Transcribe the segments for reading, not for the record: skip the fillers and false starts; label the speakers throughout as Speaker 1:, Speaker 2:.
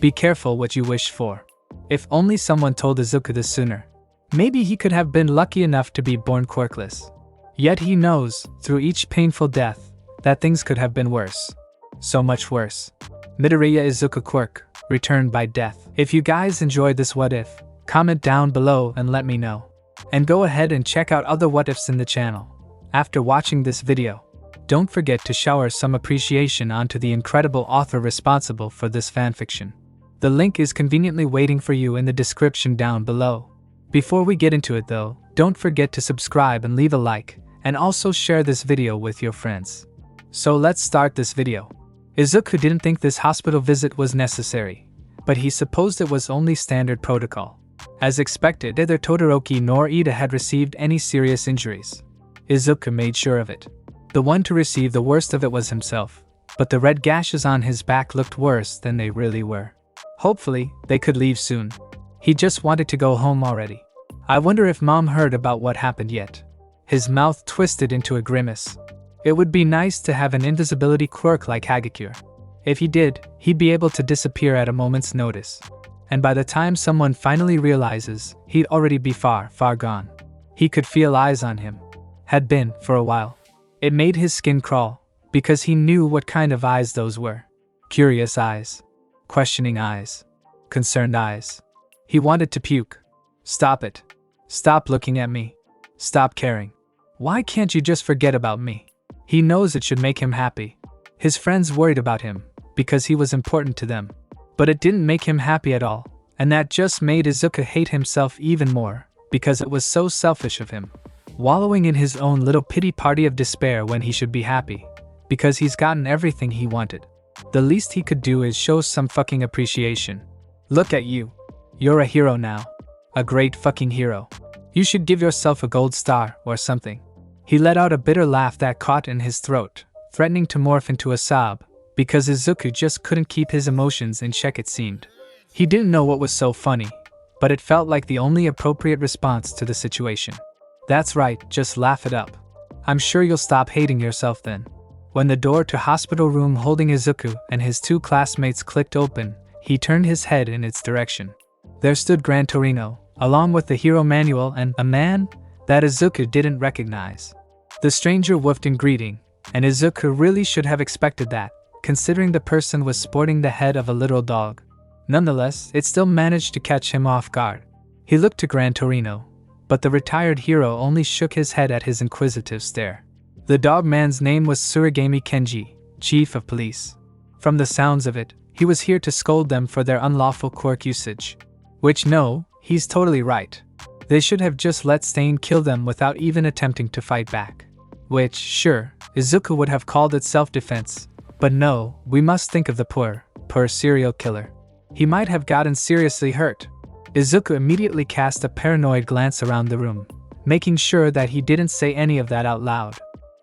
Speaker 1: Be careful what you wish for. If only someone told Izuku this sooner. Maybe he could have been lucky enough to be born quirkless. Yet he knows, through each painful death, that things could have been worse. So much worse. Midoriya Izuku Quirk, returned by death. If you guys enjoyed this what if, comment down below and let me know. And go ahead and check out other what ifs in the channel. After watching this video, don't forget to shower some appreciation onto the incredible author responsible for this fanfiction. The link is conveniently waiting for you in the description down below. Before we get into it though, don't forget to subscribe and leave a like, and also share this video with your friends. So let's start this video. Izuku didn't think this hospital visit was necessary, but he supposed it was only standard protocol. As expected, neither Todoroki nor Ida had received any serious injuries. Izuku made sure of it. The one to receive the worst of it was himself, but the red gashes on his back looked worse than they really were. Hopefully, they could leave soon. He just wanted to go home already. I wonder if Mom heard about what happened yet. His mouth twisted into a grimace. It would be nice to have an invisibility quirk like Hagakure. If he did, he'd be able to disappear at a moment's notice. And by the time someone finally realizes, he'd already be far, far gone. He could feel eyes on him. Had been, for a while. It made his skin crawl, because he knew what kind of eyes those were. Curious eyes. Questioning eyes. Concerned eyes. He wanted to puke. Stop it. Stop looking at me. Stop caring. Why can't you just forget about me? He knows it should make him happy. His friends worried about him, because he was important to them. But it didn't make him happy at all, and that just made Izuku hate himself even more, because it was so selfish of him. Wallowing in his own little pity party of despair when he should be happy, because he's gotten everything he wanted. The least he could do is show some fucking appreciation. Look at you. You're a hero now. A great fucking hero. You should give yourself a gold star or something. He let out a bitter laugh that caught in his throat, threatening to morph into a sob, because Izuku just couldn't keep his emotions in check it seemed. He didn't know what was so funny, but it felt like the only appropriate response to the situation. That's right, just laugh it up. I'm sure you'll stop hating yourself then. When the door to hospital room holding Izuku and his two classmates clicked open, he turned his head in its direction. There stood Gran Torino, along with the hero manual and a man that Izuku didn't recognize. The stranger woofed in greeting, and Izuku really should have expected that, considering the person was sporting the head of a literal dog. Nonetheless, it still managed to catch him off guard. He looked to Gran Torino, but the retired hero only shook his head at his inquisitive stare. The dog man's name was Tsurigami Kenji, chief of police. From the sounds of it, he was here to scold them for their unlawful quirk usage. Which no, he's totally right. They should have just let Stain kill them without even attempting to fight back. Which, sure, Izuku would have called it self-defense. But no, we must think of the poor serial killer. He might have gotten seriously hurt. Izuku immediately cast a paranoid glance around the room, making sure that he didn't say any of that out loud.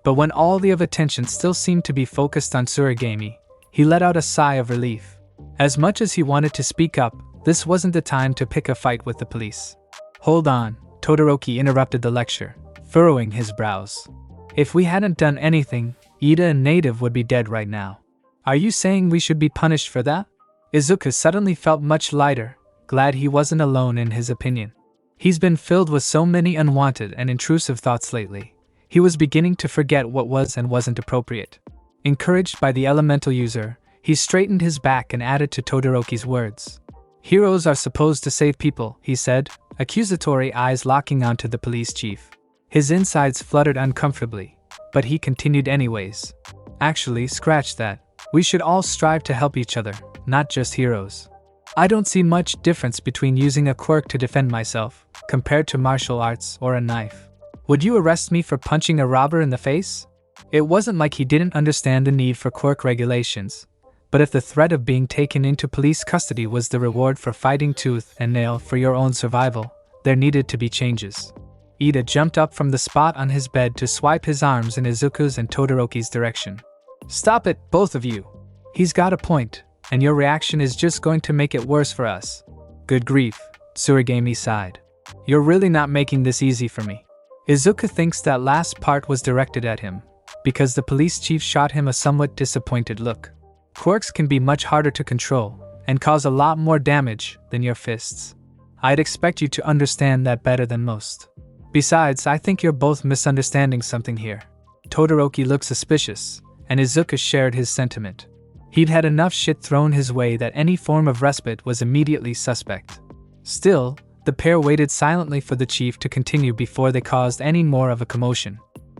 Speaker 1: But when all the attention still seemed to be focused on Tsurigami, he let out a sigh of relief. As much as he wanted to speak up, this wasn't the time to pick a fight with the police. Hold on, Todoroki interrupted the lecture, furrowing his brows. If we hadn't done anything, Ida and Native would be dead right now. Are you saying we should be punished for that? Izuku suddenly felt much lighter, glad he wasn't alone in his opinion. He's been filled with so many unwanted and intrusive thoughts lately. He was beginning to forget what was and wasn't appropriate. Encouraged by the elemental user, he straightened his back and added to Todoroki's words. Heroes are supposed to save people, he said, accusatory eyes locking onto the police chief. His insides fluttered uncomfortably, but he continued anyways. Actually, scratch that. We should all strive to help each other, not just heroes. I don't see much difference between using a quirk to defend myself, compared to martial arts or a knife. Would you arrest me for punching a robber in the face? It wasn't like he didn't understand the need for quirk regulations, but if the threat of being taken into police custody was the reward for fighting tooth and nail for your own survival, there needed to be changes. Ida jumped up from the spot on his bed to swipe his arms in Izuku's and Todoroki's direction. Stop it, both of you. He's got a point, and your reaction is just going to make it worse for us. Good grief, Tsurigami sighed. You're really not making this easy for me. Izuku thinks that last part was directed at him, because the police chief shot him a somewhat disappointed look. Quirks can be much harder to control, and cause a lot more damage than your fists. I'd expect you to understand that better than most. Besides, I think you're both misunderstanding something here. Todoroki looked suspicious, and Izuku shared his sentiment. He'd had enough shit thrown his way that any form of respite was immediately suspect. Still, the pair waited silently for the chief to continue before they caused any more of a commotion.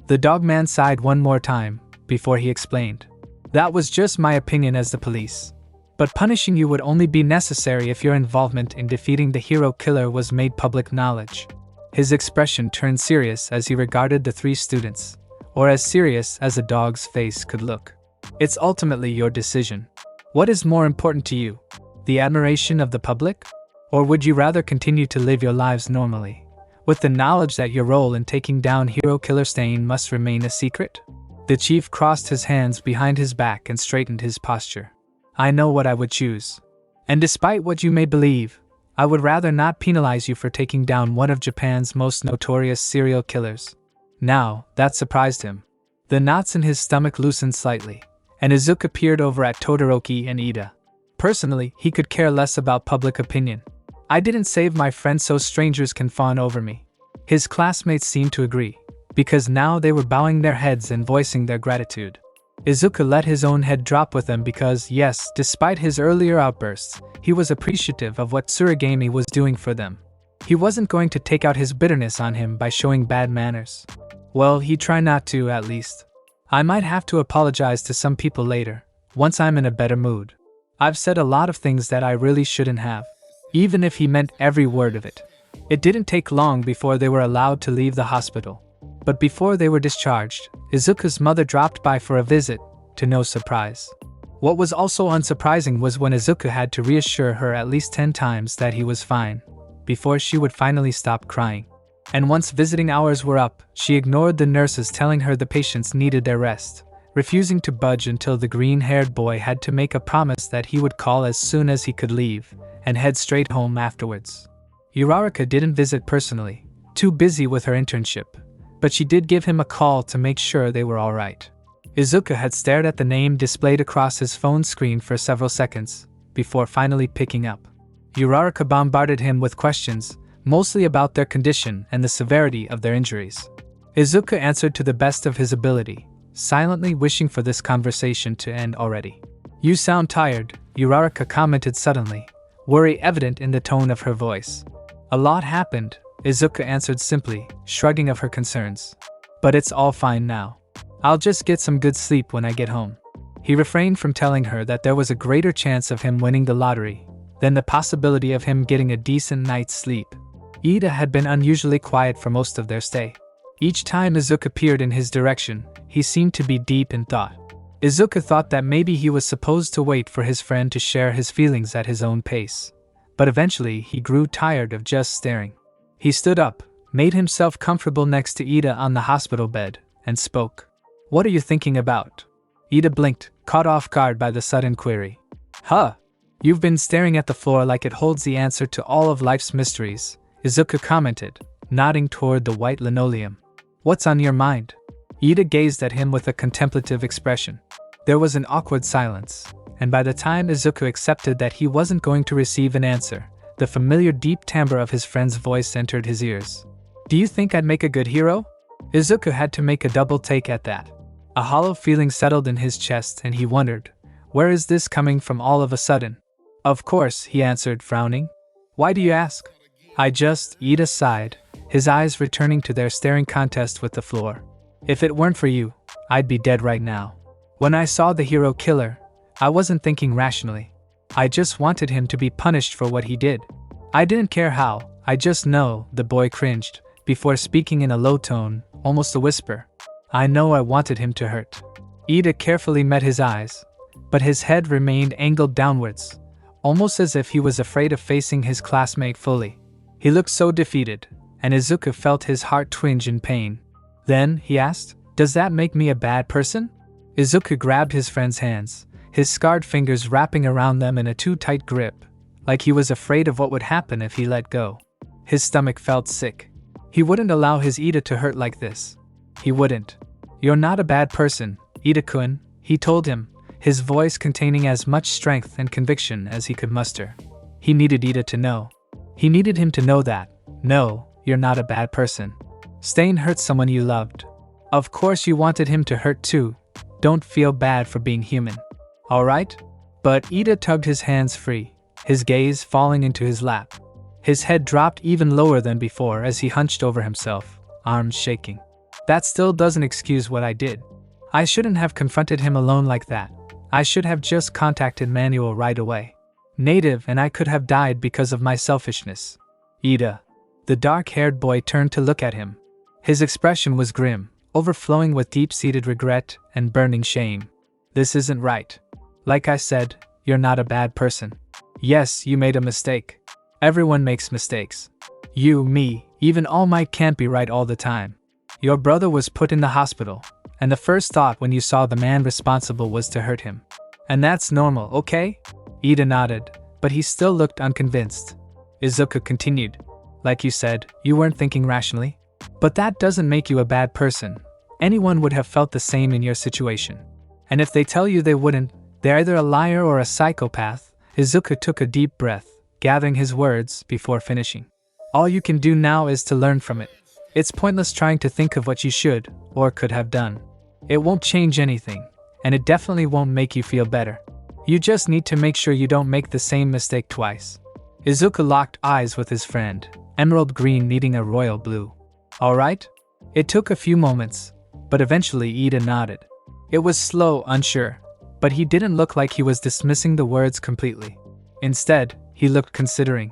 Speaker 1: The dogman sighed one more time, before he explained. That was just my opinion as the police. But punishing you would only be necessary if your involvement in defeating the hero killer was made public knowledge. His expression turned serious as he regarded the three students, or as serious as a dog's face could look. It's ultimately your decision. What is more important to you? The admiration of the public? Or would you rather continue to live your lives normally, with the knowledge that your role in taking down hero killer Stain must remain a secret? The chief crossed his hands behind his back and straightened his posture. I know what I would choose. And despite what you may believe, I would rather not penalize you for taking down one of Japan's most notorious serial killers. Now, that surprised him. The knots in his stomach loosened slightly, and Izuku peered over at Todoroki and Ida. Personally, he could care less about public opinion. I didn't save my friend so strangers can fawn over me. His classmates seemed to agree, because now they were bowing their heads and voicing their gratitude. Izuku let his own head drop with them because, yes, despite his earlier outbursts, he was appreciative of what Tsurigami was doing for them. He wasn't going to take out his bitterness on him by showing bad manners. Well, he'd try not to, at least. I might have to apologize to some people later, once I'm in a better mood. I've said a lot of things that I really shouldn't have, even if he meant every word of it. It didn't take long before they were allowed to leave the hospital. But before they were discharged, Izuku's mother dropped by for a visit, to no surprise. What was also unsurprising was when Izuku had to reassure her at least 10 times that he was fine, before she would finally stop crying. And once visiting hours were up, she ignored the nurses telling her the patients needed their rest, refusing to budge until the green-haired boy had to make a promise that he would call as soon as he could leave, and head straight home afterwards. Uraraka didn't visit personally, too busy with her internship, but she did give him a call to make sure they were alright. Izuku had stared at the name displayed across his phone screen for several seconds, before finally picking up. Uraraka bombarded him with questions, mostly about their condition and the severity of their injuries. Izuku answered to the best of his ability, silently wishing for this conversation to end already. You sound tired, Uraraka commented suddenly, worry evident in the tone of her voice. A lot happened, Izuku answered simply, shrugging off her concerns. But it's all fine now. I'll just get some good sleep when I get home. He refrained from telling her that there was a greater chance of him winning the lottery than the possibility of him getting a decent night's sleep. Ida had been unusually quiet for most of their stay. Each time Izuku peered in his direction, he seemed to be deep in thought. Izuku thought that maybe he was supposed to wait for his friend to share his feelings at his own pace. But eventually he grew tired of just staring. He stood up, made himself comfortable next to Ida on the hospital bed, and spoke. What are you thinking about? Ida blinked, caught off guard by the sudden query. Huh? You've been staring at the floor like it holds the answer to all of life's mysteries, Izuku commented, nodding toward the white linoleum. What's on your mind? Ida gazed at him with a contemplative expression. There was an awkward silence, and by the time Izuku accepted that he wasn't going to receive an answer, the familiar deep timbre of his friend's voice entered his ears. Do you think I'd make a good hero? Izuku had to make a double take at that. A hollow feeling settled in his chest and he wondered, where is this coming from all of a sudden? Of course, he answered, frowning. Why do you ask? Ida sighed, his eyes returning to their staring contest with the floor. If it weren't for you, I'd be dead right now. When I saw the hero killer, I wasn't thinking rationally. I just wanted him to be punished for what he did. I didn't care how, I just know, the boy cringed, before speaking in a low tone, almost a whisper. I know I wanted him to hurt. Ida carefully met his eyes, but his head remained angled downwards, almost as if he was afraid of facing his classmate fully. He looked so defeated, and Izuku felt his heart twinge in pain. Then, he asked, does that make me a bad person? Izuku grabbed his friend's hands, his scarred fingers wrapping around them in a too tight grip, like he was afraid of what would happen if he let go. His stomach felt sick. He wouldn't allow his Ida to hurt like this. He wouldn't. You're not a bad person, Ida-kun, he told him, his voice containing as much strength and conviction as he could muster. He needed Ida to know. He needed him to know that, no, you're not a bad person. Stain hurt someone you loved. Of course you wanted him to hurt too. Don't feel bad for being human. Alright? But Ida tugged his hands free, his gaze falling into his lap. His head dropped even lower than before as he hunched over himself, arms shaking. That still doesn't excuse what I did. I shouldn't have confronted him alone like that. I should have just contacted Manuel right away. Native and I could have died because of my selfishness. Ida. The dark-haired boy turned to look at him. His expression was grim, overflowing with deep-seated regret and burning shame. This isn't right. Like I said, you're not a bad person. Yes, you made a mistake. Everyone makes mistakes. You, me, even All Might can't be right all the time. Your brother was put in the hospital, and the first thought when you saw the man responsible was to hurt him. And that's normal, okay? Ida nodded, but he still looked unconvinced. Izuku continued. Like you said, you weren't thinking rationally. But that doesn't make you a bad person. Anyone would have felt the same in your situation. And if they tell you they wouldn't, they're either a liar or a psychopath. Izuku took a deep breath, gathering his words before finishing. All you can do now is to learn from it. It's pointless trying to think of what you should, or could have done. It won't change anything, and it definitely won't make you feel better. You just need to make sure you don't make the same mistake twice. Izuku locked eyes with his friend, emerald green needing a royal blue. Alright? It took a few moments, but eventually Ida nodded. It was slow, unsure, but he didn't look like he was dismissing the words completely. Instead, he looked considering.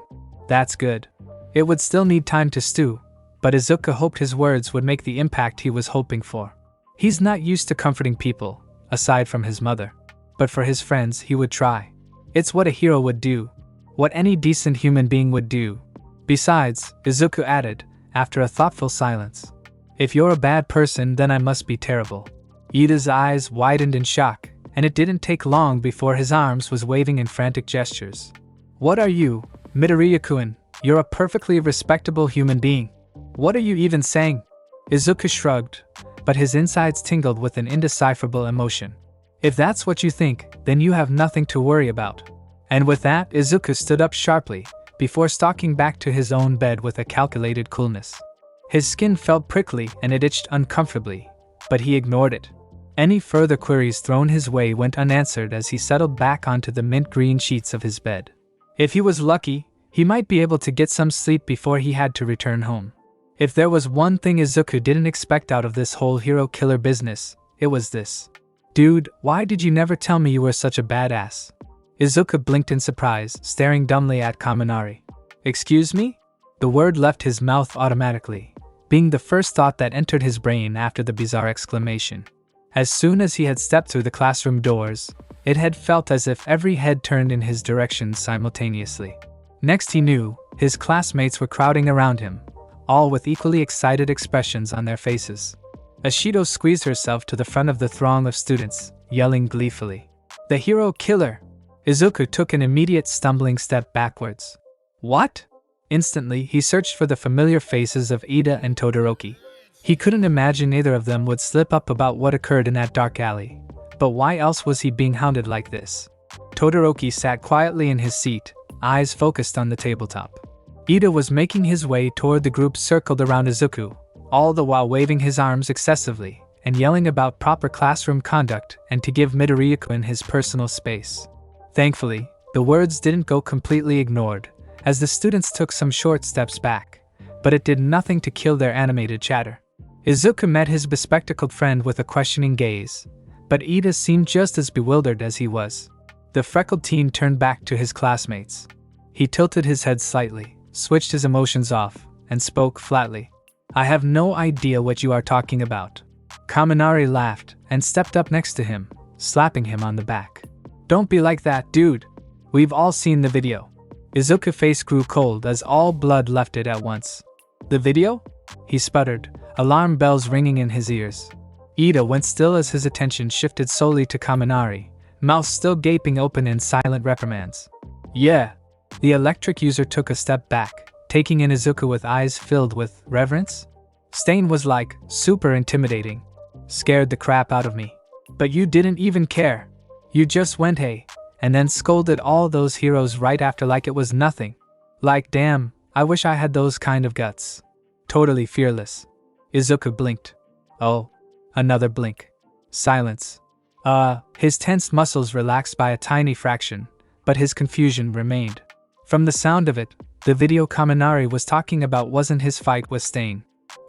Speaker 1: That's good. It would still need time to stew, but Izuku hoped his words would make the impact he was hoping for. He's not used to comforting people, aside from his mother. But for his friends, he would try. It's what a hero would do. What any decent human being would do. Besides, Izuku added, after a thoughtful silence. If you're a bad person, then I must be terrible. Ida's eyes widened in shock, and it didn't take long before his arms was waving in frantic gestures. What are you, Midoriya-kun? You're a perfectly respectable human being. What are you even saying? Izuku shrugged, but his insides tingled with an indecipherable emotion. If that's what you think, then you have nothing to worry about. And with that, Izuku stood up sharply, before stalking back to his own bed with a calculated coolness. His skin felt prickly and it itched uncomfortably, but he ignored it. Any further queries thrown his way went unanswered as he settled back onto the mint green sheets of his bed. If he was lucky, he might be able to get some sleep before he had to return home. If there was one thing Izuku didn't expect out of this whole hero-killer business, it was this. Dude, why did you never tell me you were such a badass? Izuku blinked in surprise, staring dumbly at Kaminari. Excuse me? The word left his mouth automatically, being the first thought that entered his brain after the bizarre exclamation. As soon as he had stepped through the classroom doors, it had felt as if every head turned in his direction simultaneously. Next he knew, his classmates were crowding around him, all with equally excited expressions on their faces. Ashido squeezed herself to the front of the throng of students, yelling gleefully. The hero killer! Izuku took an immediate stumbling step backwards. What? Instantly, he searched for the familiar faces of Ida and Todoroki. He couldn't imagine either of them would slip up about what occurred in that dark alley. But why else was he being hounded like this? Todoroki sat quietly in his seat, eyes focused on the tabletop. Ida was making his way toward the group circled around Izuku, all the while waving his arms excessively and yelling about proper classroom conduct and to give Midoriya-kun his personal space. Thankfully, the words didn't go completely ignored, as the students took some short steps back, but it did nothing to kill their animated chatter. Izuku met his bespectacled friend with a questioning gaze, but Ida seemed just as bewildered as he was. The freckled teen turned back to his classmates. He tilted his head slightly, switched his emotions off, and spoke flatly. I have no idea what you are talking about. Kaminari laughed and stepped up next to him, slapping him on the back. Don't be like that, dude. We've all seen the video. Izuku's face grew cold as all blood left it at once. The video? He sputtered, alarm bells ringing in his ears. Ida went still as his attention shifted solely to Kaminari, mouth still gaping open in silent reprimands. Yeah. The electric user took a step back, taking in Izuku with eyes filled with reverence. Stain was like, super intimidating. Scared the crap out of me. But you didn't even care. You just went hey, and then scolded all those heroes right after like it was nothing. Like damn, I wish I had those kind of guts. Totally fearless. Izuku blinked. Oh. Another blink. Silence. His tense muscles relaxed by a tiny fraction, but his confusion remained. From the sound of it, the video Kaminari was talking about wasn't his fight with Stain.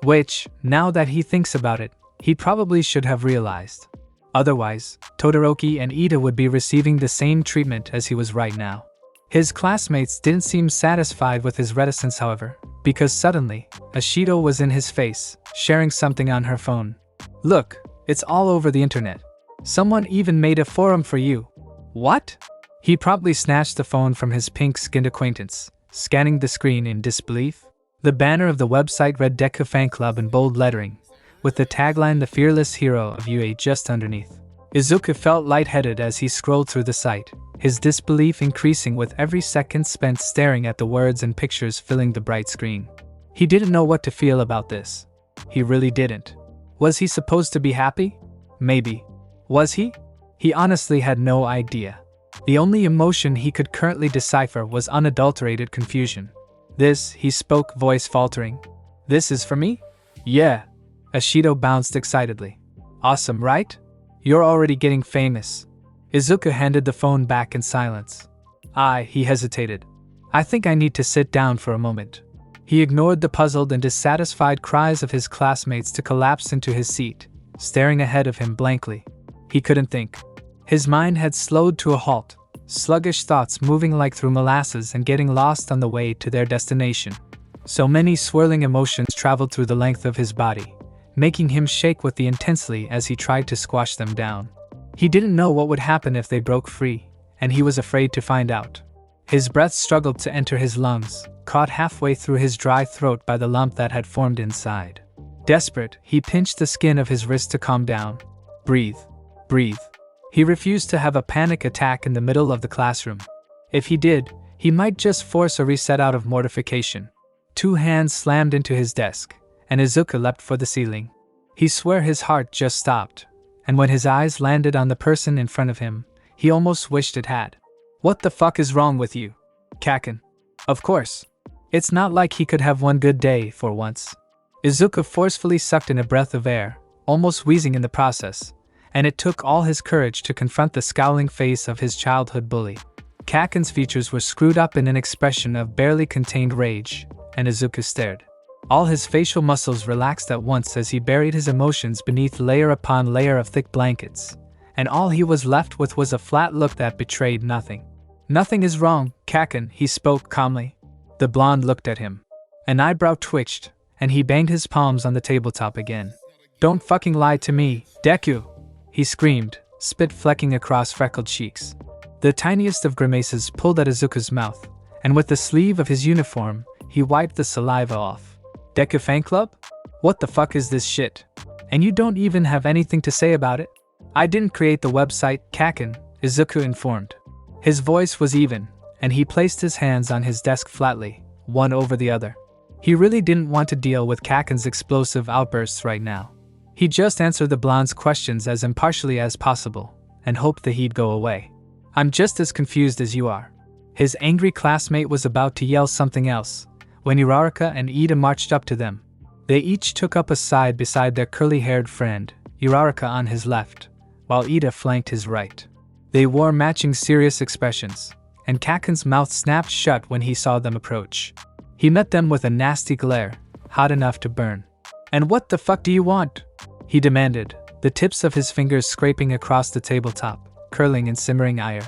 Speaker 1: Which, now that he thinks about it, he probably should have realized. Otherwise, Todoroki and Ida would be receiving the same treatment as he was right now. His classmates didn't seem satisfied with his reticence, however, because suddenly, Ashido was in his face, sharing something on her phone. Look, it's all over the internet. Someone even made a forum for you. What? He promptly snatched the phone from his pink-skinned acquaintance, scanning the screen in disbelief. The banner of the website read Deku Fan Club in bold lettering, with the tagline "The Fearless Hero of UA" just underneath. Izuku felt lightheaded as he scrolled through the site, his disbelief increasing with every second spent staring at the words and pictures filling the bright screen. He didn't know what to feel about this. He really didn't. Was he supposed to be happy? Maybe. Was he? He honestly had no idea. The only emotion he could currently decipher was unadulterated confusion. This, he spoke, voice faltering. This is for me? Yeah. Ashido bounced excitedly. Awesome, right? You're already getting famous. Izuku handed the phone back in silence. He hesitated. I think I need to sit down for a moment. He ignored the puzzled and dissatisfied cries of his classmates to collapse into his seat, staring ahead of him blankly. He couldn't think. His mind had slowed to a halt, sluggish thoughts moving like through molasses and getting lost on the way to their destination. So many swirling emotions traveled through the length of his body, making him shake with the intensity as he tried to squash them down. He didn't know what would happen if they broke free, and he was afraid to find out. His breath struggled to enter his lungs, caught halfway through his dry throat by the lump that had formed inside. Desperate, he pinched the skin of his wrist to calm down. Breathe. Breathe. He refused to have a panic attack in the middle of the classroom. If he did, he might just force a reset out of mortification. 2 hands slammed into his desk, and Izuku leapt for the ceiling. He swore his heart just stopped, and when his eyes landed on the person in front of him, he almost wished it had. What the fuck is wrong with you? Kaken. Of course. It's not like he could have one good day for once. Izuku forcefully sucked in a breath of air, almost wheezing in the process, and it took all his courage to confront the scowling face of his childhood bully. Kaken's features were screwed up in an expression of barely contained rage, and Izuku stared. All his facial muscles relaxed at once as he buried his emotions beneath layer upon layer of thick blankets, and all he was left with was a flat look that betrayed nothing. Nothing is wrong, Kaken, he spoke calmly. The blonde looked at him. An eyebrow twitched, and he banged his palms on the tabletop again. Don't fucking lie to me, Deku! He screamed, spit flecking across freckled cheeks. The tiniest of grimaces pulled at Izuku's mouth, and with the sleeve of his uniform, he wiped the saliva off. Deku Fan Club? What the fuck is this shit? And you don't even have anything to say about it? I didn't create the website, Kaken, Izuku informed. His voice was even, and he placed his hands on his desk flatly, one over the other. He really didn't want to deal with Kaken's explosive outbursts right now. He just answered the blonde's questions as impartially as possible, and hoped that he'd go away. I'm just as confused as you are. His angry classmate was about to yell something else, when Uraraka and Ida marched up to them. They each took up a side beside their curly-haired friend, Uraraka on his left, while Ida flanked his right. They wore matching serious expressions, and Kaken's mouth snapped shut when he saw them approach. He met them with a nasty glare, hot enough to burn. And what the fuck do you want? He demanded, the tips of his fingers scraping across the tabletop, curling in simmering ire.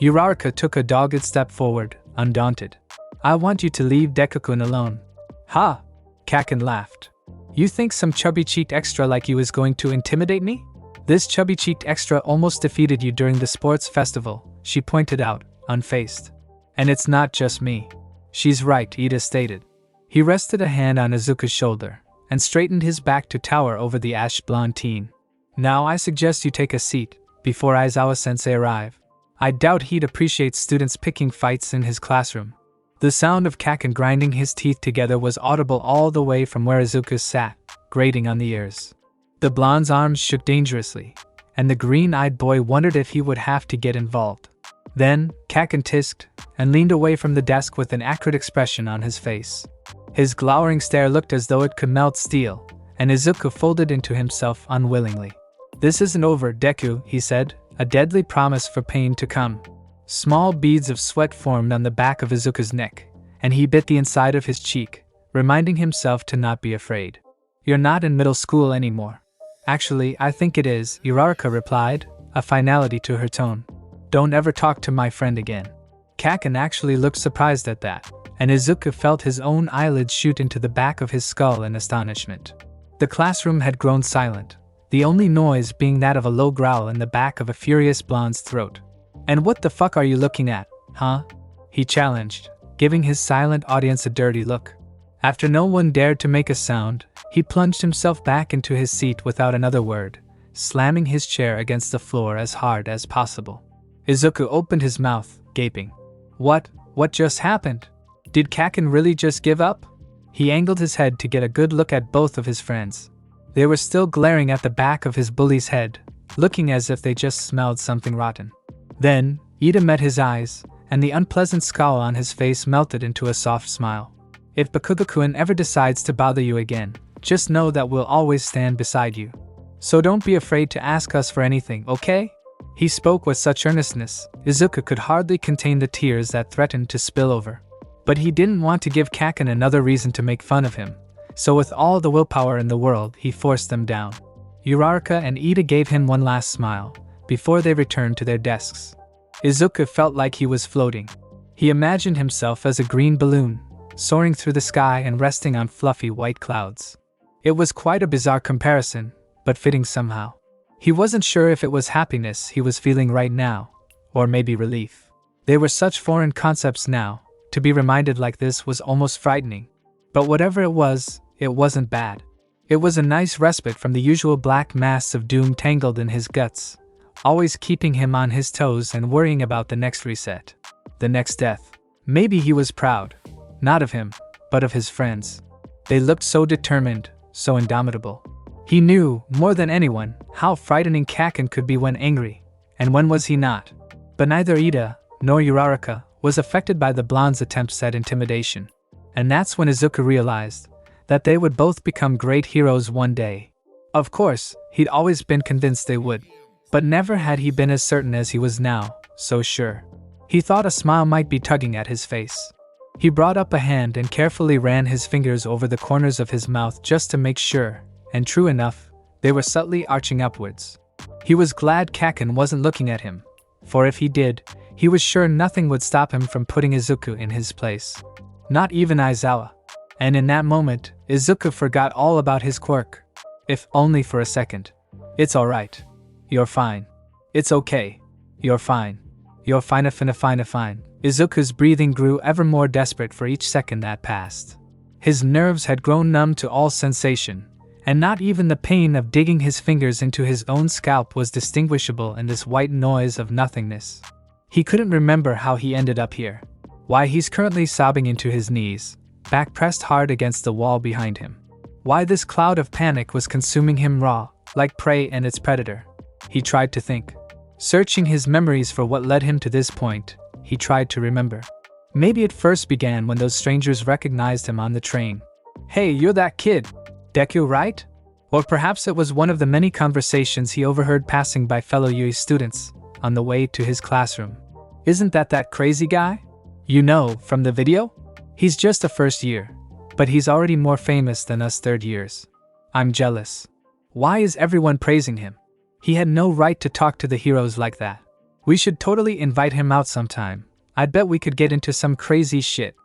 Speaker 1: Uraraka took a dogged step forward, undaunted. I want you to leave Deku-kun alone. Ha! Kaken laughed. You think some chubby-cheeked extra like you is going to intimidate me? This chubby-cheeked extra almost defeated you during the sports festival, she pointed out, unfazed. And it's not just me. She's right, Ida stated. He rested a hand on Izuku's shoulder, and straightened his back to tower over the ash-blonde teen. Now I suggest you take a seat, before Aizawa-sensei arrive. I doubt he'd appreciate students picking fights in his classroom. The sound of Kaken grinding his teeth together was audible all the way from where Izuku sat, grating on the ears. The blonde's arms shook dangerously, and the green-eyed boy wondered if he would have to get involved. Then, Kaken tisked, and leaned away from the desk with an acrid expression on his face. His glowering stare looked as though it could melt steel, and Izuku folded into himself unwillingly. "This isn't over, Deku," he said, a deadly promise for pain to come. Small beads of sweat formed on the back of Izuku's neck, and he bit the inside of his cheek, reminding himself to not be afraid. "You're not in middle school anymore." "Actually, I think it is," Uraraka replied, a finality to her tone. "Don't ever talk to my friend again." Kaken actually looked surprised at that, and Izuku felt his own eyelids shoot into the back of his skull in astonishment. The classroom had grown silent, the only noise being that of a low growl in the back of a furious blonde's throat. "And what the fuck are you looking at, huh?" he challenged, giving his silent audience a dirty look. After no one dared to make a sound, he plunged himself back into his seat without another word, slamming his chair against the floor as hard as possible. Izuku opened his mouth, gaping. What just happened? Did Kaken really just give up? He angled his head to get a good look at both of his friends. They were still glaring at the back of his bully's head, looking as if they just smelled something rotten. Then, Ida met his eyes, and the unpleasant scowl on his face melted into a soft smile. "If Bakugo-kun ever decides to bother you again, just know that we'll always stand beside you. So don't be afraid to ask us for anything, okay?" He spoke with such earnestness, Izuku could hardly contain the tears that threatened to spill over. But he didn't want to give Kaken another reason to make fun of him, so with all the willpower in the world, he forced them down. Uraraka and Ida gave him one last smile, before they returned to their desks. Izuku felt like he was floating. He imagined himself as a green balloon, soaring through the sky and resting on fluffy white clouds. It was quite a bizarre comparison, but fitting somehow. He wasn't sure if it was happiness he was feeling right now, or maybe relief. They were such foreign concepts now, to be reminded like this was almost frightening. But whatever it wasn't bad. It was a nice respite from the usual black mass of doom tangled in his guts, always keeping him on his toes and worrying about the next reset, the next death. Maybe he was proud, not of him, but of his friends. They looked so determined, so indomitable. He knew, more than anyone, how frightening Kaken could be when angry, and when was he not. But neither Ida, nor Uraraka, was affected by the blonde's attempts at intimidation. And that's when Izuku realized that they would both become great heroes one day. Of course, he'd always been convinced they would. But never had he been as certain as he was now, so sure. He thought a smile might be tugging at his face. He brought up a hand and carefully ran his fingers over the corners of his mouth just to make sure, and true enough, they were subtly arching upwards. He was glad Kaken wasn't looking at him, for if he did, he was sure nothing would stop him from putting Izuku in his place. Not even Aizawa. And in that moment, Izuku forgot all about his quirk. If only for a second. "It's alright. You're fine. It's okay. You're fine. You're fine. Izuku's breathing grew ever more desperate for each second that passed. His nerves had grown numb to all sensation, and not even the pain of digging his fingers into his own scalp was distinguishable in this white noise of nothingness. He couldn't remember how he ended up here. Why he's currently sobbing into his knees, back pressed hard against the wall behind him. Why this cloud of panic was consuming him raw, like prey and its predator. He tried to think. Searching his memories for what led him to this point, he tried to remember. Maybe it first began when those strangers recognized him on the train. "Hey, you're that kid, Deku, right?" Or perhaps it was one of the many conversations he overheard passing by fellow Yui students on the way to his classroom. "Isn't that crazy guy? You know, from the video? He's just a first year, but he's already more famous than us third years. I'm jealous. Why is everyone praising him? He had no right to talk to the heroes like that. We should totally invite him out sometime. I'd bet we could get into some crazy shit.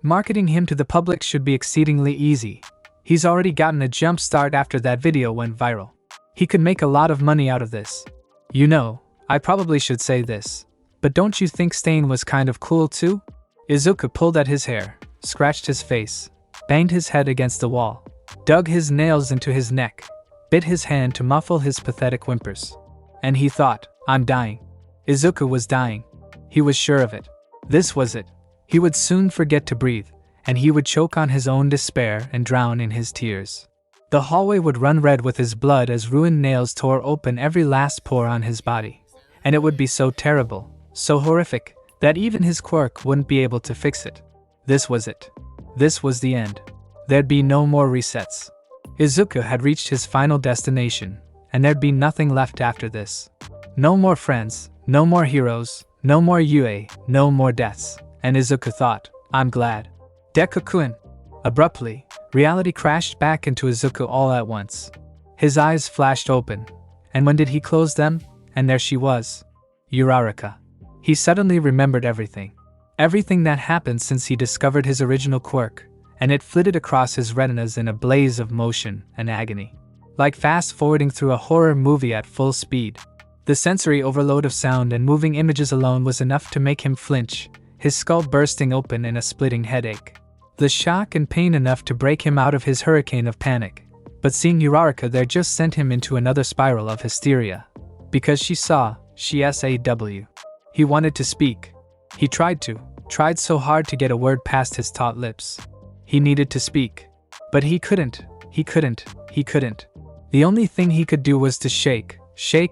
Speaker 1: Marketing him to the public should be exceedingly easy. He's already gotten a jump start after that video went viral. He could make a lot of money out of this. You know, I probably should say this, but don't you think Stain was kind of cool too?" Izuku pulled at his hair, scratched his face, banged his head against the wall, dug his nails into his neck, bit his hand to muffle his pathetic whimpers. And he thought, "I'm dying." Izuku was dying. He was sure of it. This was it. He would soon forget to breathe, and he would choke on his own despair and drown in his tears. The hallway would run red with his blood as ruined nails tore open every last pore on his body. And it would be so terrible, so horrific, that even his quirk wouldn't be able to fix it. This was it. This was the end. There'd be no more resets. Izuku had reached his final destination, and there'd be nothing left after this. No more friends, no more heroes, no more Yue, no more deaths. And Izuku thought, I'm glad. Deku-kun. Abruptly, reality crashed back into Izuku all at once. His eyes flashed open, and when did he close them? And there she was. Uraraka. He suddenly remembered everything. Everything that happened since he discovered his original quirk, and it flitted across his retinas in a blaze of motion and agony. Like fast-forwarding through a horror movie at full speed. The sensory overload of sound and moving images alone was enough to make him flinch, his skull bursting open in a splitting headache. The shock and pain enough to break him out of his hurricane of panic. But seeing Uraraka there just sent him into another spiral of hysteria. Because she saw. He wanted to speak. He tried so hard to get a word past his taut lips. He needed to speak. But he couldn't. The only thing he could do was to shake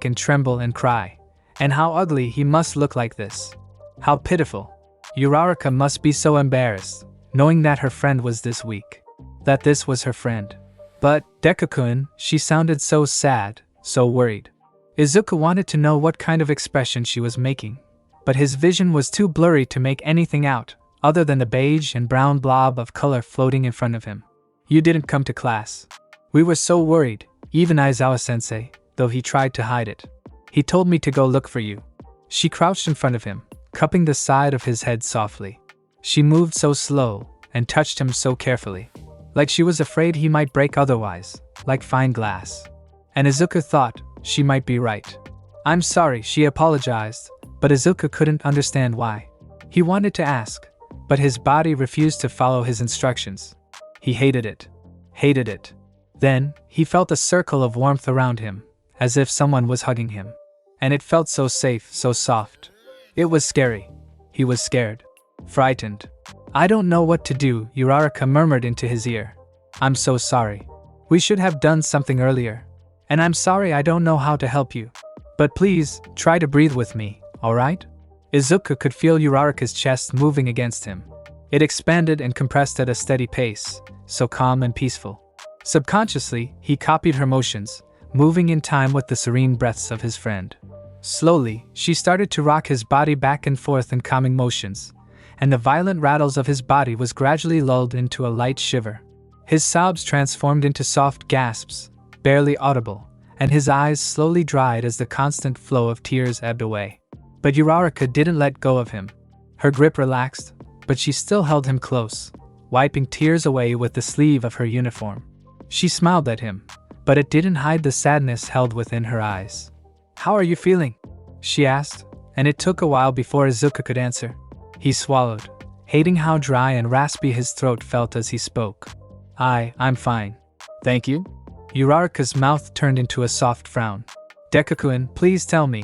Speaker 1: and tremble and cry. And how ugly he must look like this. How pitiful. Uraraka must be so embarrassed, knowing that her friend was this weak. That this was her friend. But, Deku-kun, she sounded so sad, so worried. Izuku wanted to know what kind of expression she was making, but his vision was too blurry to make anything out, other than the beige and brown blob of color floating in front of him. You didn't come to class. We were so worried, even Aizawa-sensei, though he tried to hide it. He told me to go look for you. She crouched in front of him, cupping the side of his head softly. She moved so slow, and touched him so carefully. Like she was afraid he might break otherwise, like fine glass. And Izuku thought, she might be right. I'm sorry, she apologized, but Izuku couldn't understand why. He wanted to ask, but his body refused to follow his instructions. He hated it. Then, he felt a circle of warmth around him, as if someone was hugging him. And it felt so safe, so soft. It was scary. He was scared. Frightened. I don't know what to do, Uraraka murmured into his ear. I'm so sorry. We should have done something earlier. And I'm sorry I don't know how to help you. But please, try to breathe with me, alright? Izuku could feel Uraraka's chest moving against him. It expanded and compressed at a steady pace, so calm and peaceful. Subconsciously, he copied her motions, moving in time with the serene breaths of his friend. Slowly, she started to rock his body back and forth in calming motions, and the violent rattles of his body was gradually lulled into a light shiver. His sobs transformed into soft gasps, barely audible, and his eyes slowly dried as the constant flow of tears ebbed away. But Uraraka didn't let go of him. Her grip relaxed, but she still held him close, wiping tears away with the sleeve of her uniform. She smiled at him, but it didn't hide the sadness held within her eyes. How are you feeling? She asked, and it took a while before Izuku could answer. He swallowed, hating how dry and raspy his throat felt as he spoke. I'm fine. Thank you. Uraraka's mouth turned into a soft frown. Deku-kun, please tell me.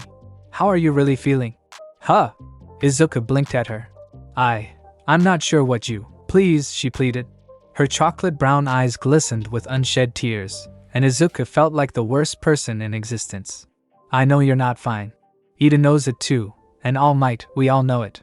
Speaker 1: How are you really feeling? Huh? Izuku blinked at her. I'm not sure what you... Please, she pleaded. Her chocolate brown eyes glistened with unshed tears, and Izuku felt like the worst person in existence. I know you're not fine. Ida knows it too, and All Might, we all know it.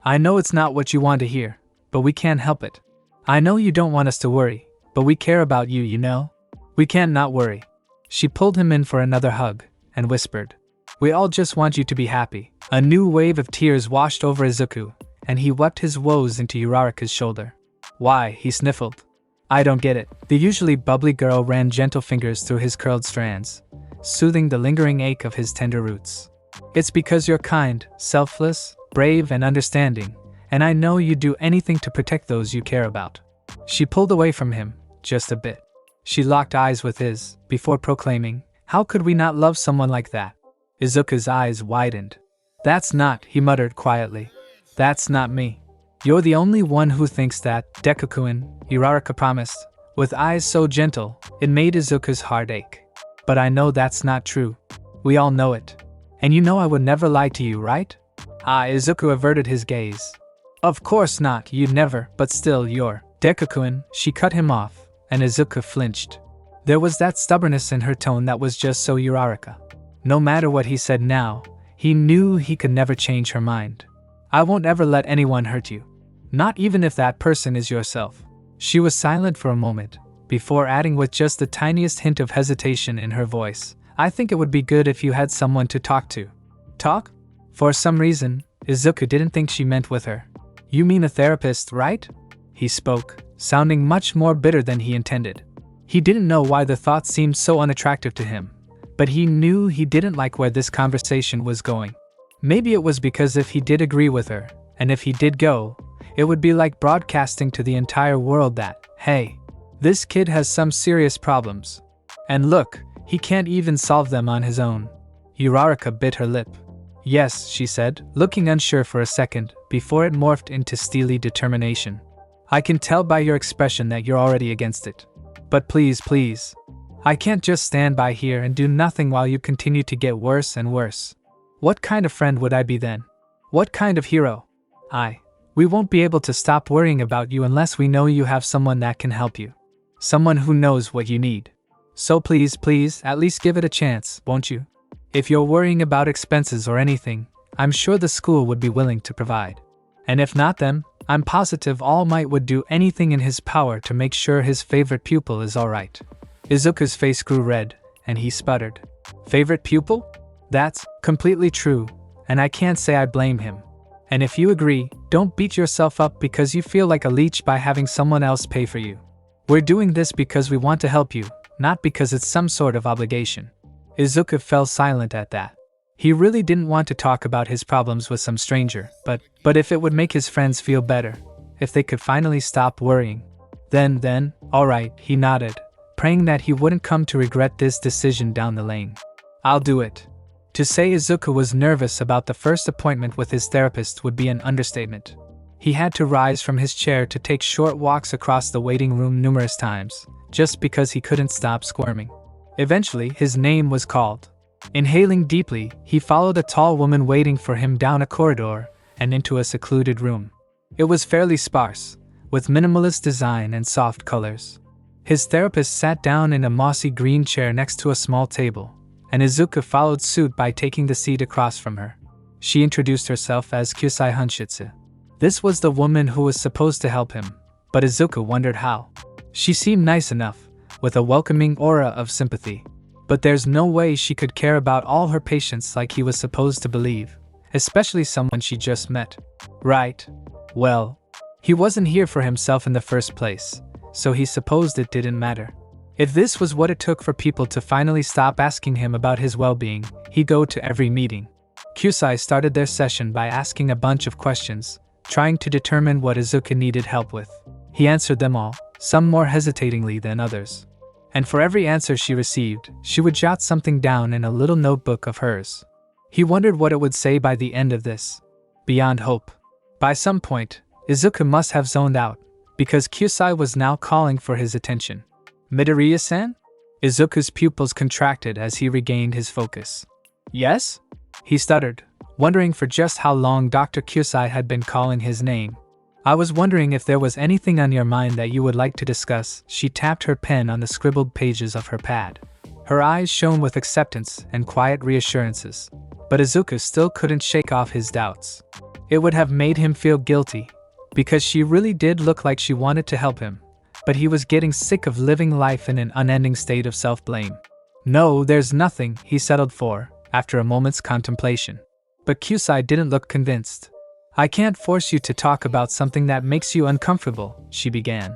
Speaker 1: I know it's not what you want to hear, but we can't help it. I know you don't want us to worry, but we care about you, you know? We can't not worry. She pulled him in for another hug, and whispered. We all just want you to be happy. A new wave of tears washed over Izuku, and he wept his woes into Uraraka's shoulder. Why, he sniffled. I don't get it. The usually bubbly girl ran gentle fingers through his curled strands, soothing the lingering ache of his tender roots. It's because you're kind, selfless, brave, and understanding, and I know you'd do anything to protect those you care about. She pulled away from him, just a bit. She locked eyes with his, before proclaiming, How could we not love someone like that? Izuku's eyes widened. That's not, he muttered quietly. That's not me. You're the only one who thinks that, Deku-kun, Uraraka promised, with eyes so gentle, it made Izuku's heart ache. But I know that's not true. We all know it. And you know I would never lie to you, right? Izuku averted his gaze. Of course not, you'd never, but still you're. Deku-kun, she cut him off, and Izuku flinched. There was that stubbornness in her tone that was just so Uraraka. No matter what he said now, he knew he could never change her mind. I won't ever let anyone hurt you. Not even if that person is yourself. She was silent for a moment, before adding with just the tiniest hint of hesitation in her voice. I think it would be good if you had someone to talk to. Talk? For some reason, Izuku didn't think she meant with her. You mean a therapist, right? He spoke, sounding much more bitter than he intended. He didn't know why the thought seemed so unattractive to him, but he knew he didn't like where this conversation was going. Maybe it was because if he did agree with her, and if he did go, it would be like broadcasting to the entire world that, hey, this kid has some serious problems. And look, he can't even solve them on his own. Uraraka bit her lip. Yes, she said, looking unsure for a second, before it morphed into steely determination. I can tell by your expression that you're already against it. But please. I can't just stand by here and do nothing while you continue to get worse and worse. What kind of friend would I be then? What kind of hero? We won't be able to stop worrying about you unless we know you have someone that can help you. Someone who knows what you need. So please, at least give it a chance, won't you? If you're worrying about expenses or anything, I'm sure the school would be willing to provide. And if not then, I'm positive All Might would do anything in his power to make sure his favorite pupil is alright. Izuku's face grew red, and he sputtered. Favorite pupil? That's completely true, and I can't say I blame him. And if you agree, don't beat yourself up because you feel like a leech by having someone else pay for you. We're doing this because we want to help you, not because it's some sort of obligation. Izuku fell silent at that. He really didn't want to talk about his problems with some stranger, but if it would make his friends feel better, if they could finally stop worrying, then, alright, he nodded, praying that he wouldn't come to regret this decision down the lane. I'll do it. To say Izuku was nervous about the first appointment with his therapist would be an understatement. He had to rise from his chair to take short walks across the waiting room numerous times, just because he couldn't stop squirming. Eventually, his name was called. Inhaling deeply, he followed a tall woman waiting for him down a corridor and into a secluded room. It was fairly sparse, with minimalist design and soft colors. His therapist sat down in a mossy green chair next to a small table, and Izuku followed suit by taking the seat across from her. She introduced herself as Kyusai Hunshitsu. This was the woman who was supposed to help him, but Izuku wondered how. She seemed nice enough, with a welcoming aura of sympathy. But there's no way she could care about all her patients like he was supposed to believe, especially someone she just met. Right. Well, he wasn't here for himself in the first place, so he supposed it didn't matter. If this was what it took for people to finally stop asking him about his well-being, he'd go to every meeting. Kyusai started their session by asking a bunch of questions, trying to determine what Izuku needed help with. He answered them all, some more hesitatingly than others. And for every answer she received, she would jot something down in a little notebook of hers. He wondered what it would say by the end of this. Beyond hope. By some point, Izuku must have zoned out, because Kyusai was now calling for his attention. Midoriya-san? Izuku's pupils contracted as he regained his focus. Yes? He stuttered, wondering for just how long Dr. Kyusai had been calling his name. I was wondering if there was anything on your mind that you would like to discuss. She tapped her pen on the scribbled pages of her pad. Her eyes shone with acceptance and quiet reassurances, but Izuku still couldn't shake off his doubts. It would have made him feel guilty, because she really did look like she wanted to help him, but he was getting sick of living life in an unending state of self-blame. No, there's nothing, he settled for, after a moment's contemplation. But Kyusai didn't look convinced. I can't force you to talk about something that makes you uncomfortable, she began.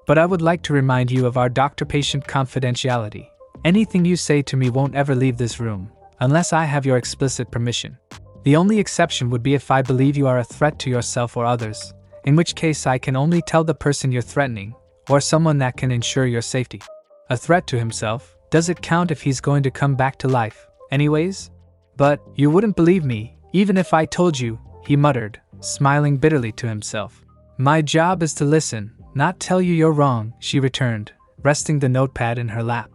Speaker 1: But I would like to remind you of our doctor-patient confidentiality. Anything you say to me won't ever leave this room, unless I have your explicit permission. The only exception would be if I believe you are a threat to yourself or others, in which case I can only tell the person you're threatening, or someone that can ensure your safety. A threat to himself? Does it count if he's going to come back to life, anyways? But you wouldn't believe me, even if I told you, he muttered, smiling bitterly to himself. My job is to listen, not tell you you're wrong, she returned, resting the notepad in her lap.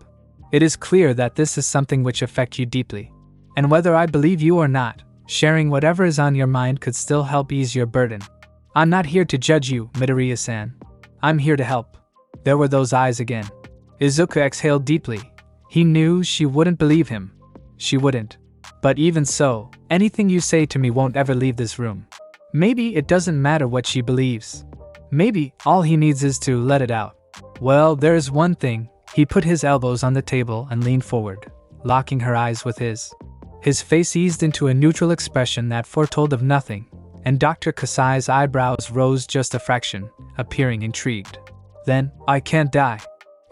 Speaker 1: It is clear that this is something which affects you deeply. And whether I believe you or not, sharing whatever is on your mind could still help ease your burden. I'm not here to judge you, Midoriya-san. I'm here to help. There were those eyes again. Izuku exhaled deeply. He knew she wouldn't believe him. She wouldn't. But even so, anything you say to me won't ever leave this room. Maybe it doesn't matter what she believes. Maybe all he needs is to let it out. Well, there's one thing. He put his elbows on the table and leaned forward, locking her eyes with his. His face eased into a neutral expression that foretold of nothing, and Dr. Kasai's eyebrows rose just a fraction, appearing intrigued. Then, I can't die.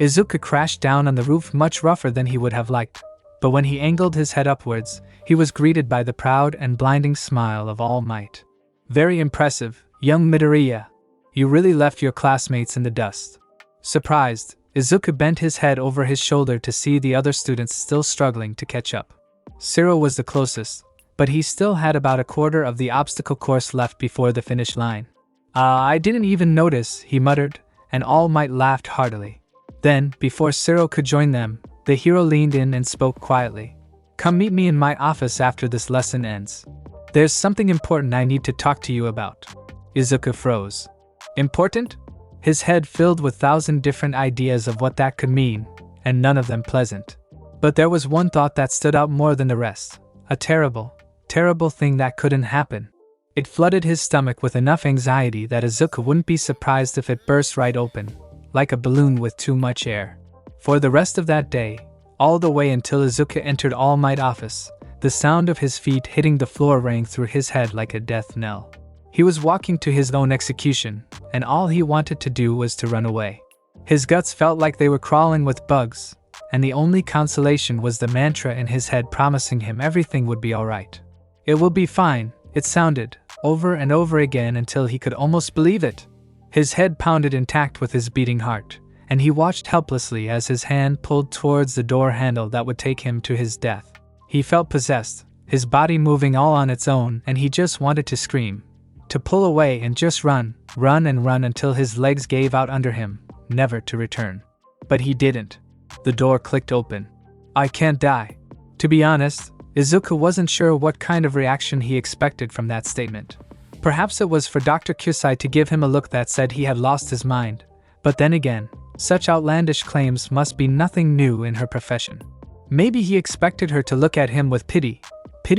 Speaker 1: Izuku crashed down on the roof much rougher than he would have liked, but when he angled his head upwards, he was greeted by the proud and blinding smile of All Might. Very impressive, young Midoriya. You really left your classmates in the dust. Surprised, Izuku bent his head over his shoulder to see the other students still struggling to catch up. Cyril was the closest, but he still had about a quarter of the obstacle course left before the finish line. I didn't even notice, he muttered, and All Might laughed heartily. Then, before Cyril could join them, the hero leaned in and spoke quietly. Come meet me in my office after this lesson ends. There's something important I need to talk to you about. Izuku froze. Important? His head filled with 1,000 different ideas of what that could mean, and none of them pleasant. But there was one thought that stood out more than the rest. A terrible, terrible thing that couldn't happen. It flooded his stomach with enough anxiety that Izuku wouldn't be surprised if it burst right open, like a balloon with too much air. For the rest of that day, all the way until Izuku entered All Might office, the sound of his feet hitting the floor rang through his head like a death knell. He was walking to his own execution, and all he wanted to do was to run away. His guts felt like they were crawling with bugs, and the only consolation was the mantra in his head promising him everything would be alright. It will be fine, it sounded, over and over again until he could almost believe it. His head pounded intact with his beating heart, and he watched helplessly as his hand pulled towards the door handle that would take him to his death. He felt possessed, his body moving all on its own, and he just wanted to scream. To pull away and just run and run until his legs gave out under him, never to return. But he didn't. The door clicked open. I can't die. To be honest, Izuku wasn't sure what kind of reaction he expected from that statement. Perhaps it was for Dr. Kasai to give him a look that said he had lost his mind. But then again, such outlandish claims must be nothing new in her profession. Maybe he expected her to look at him with pity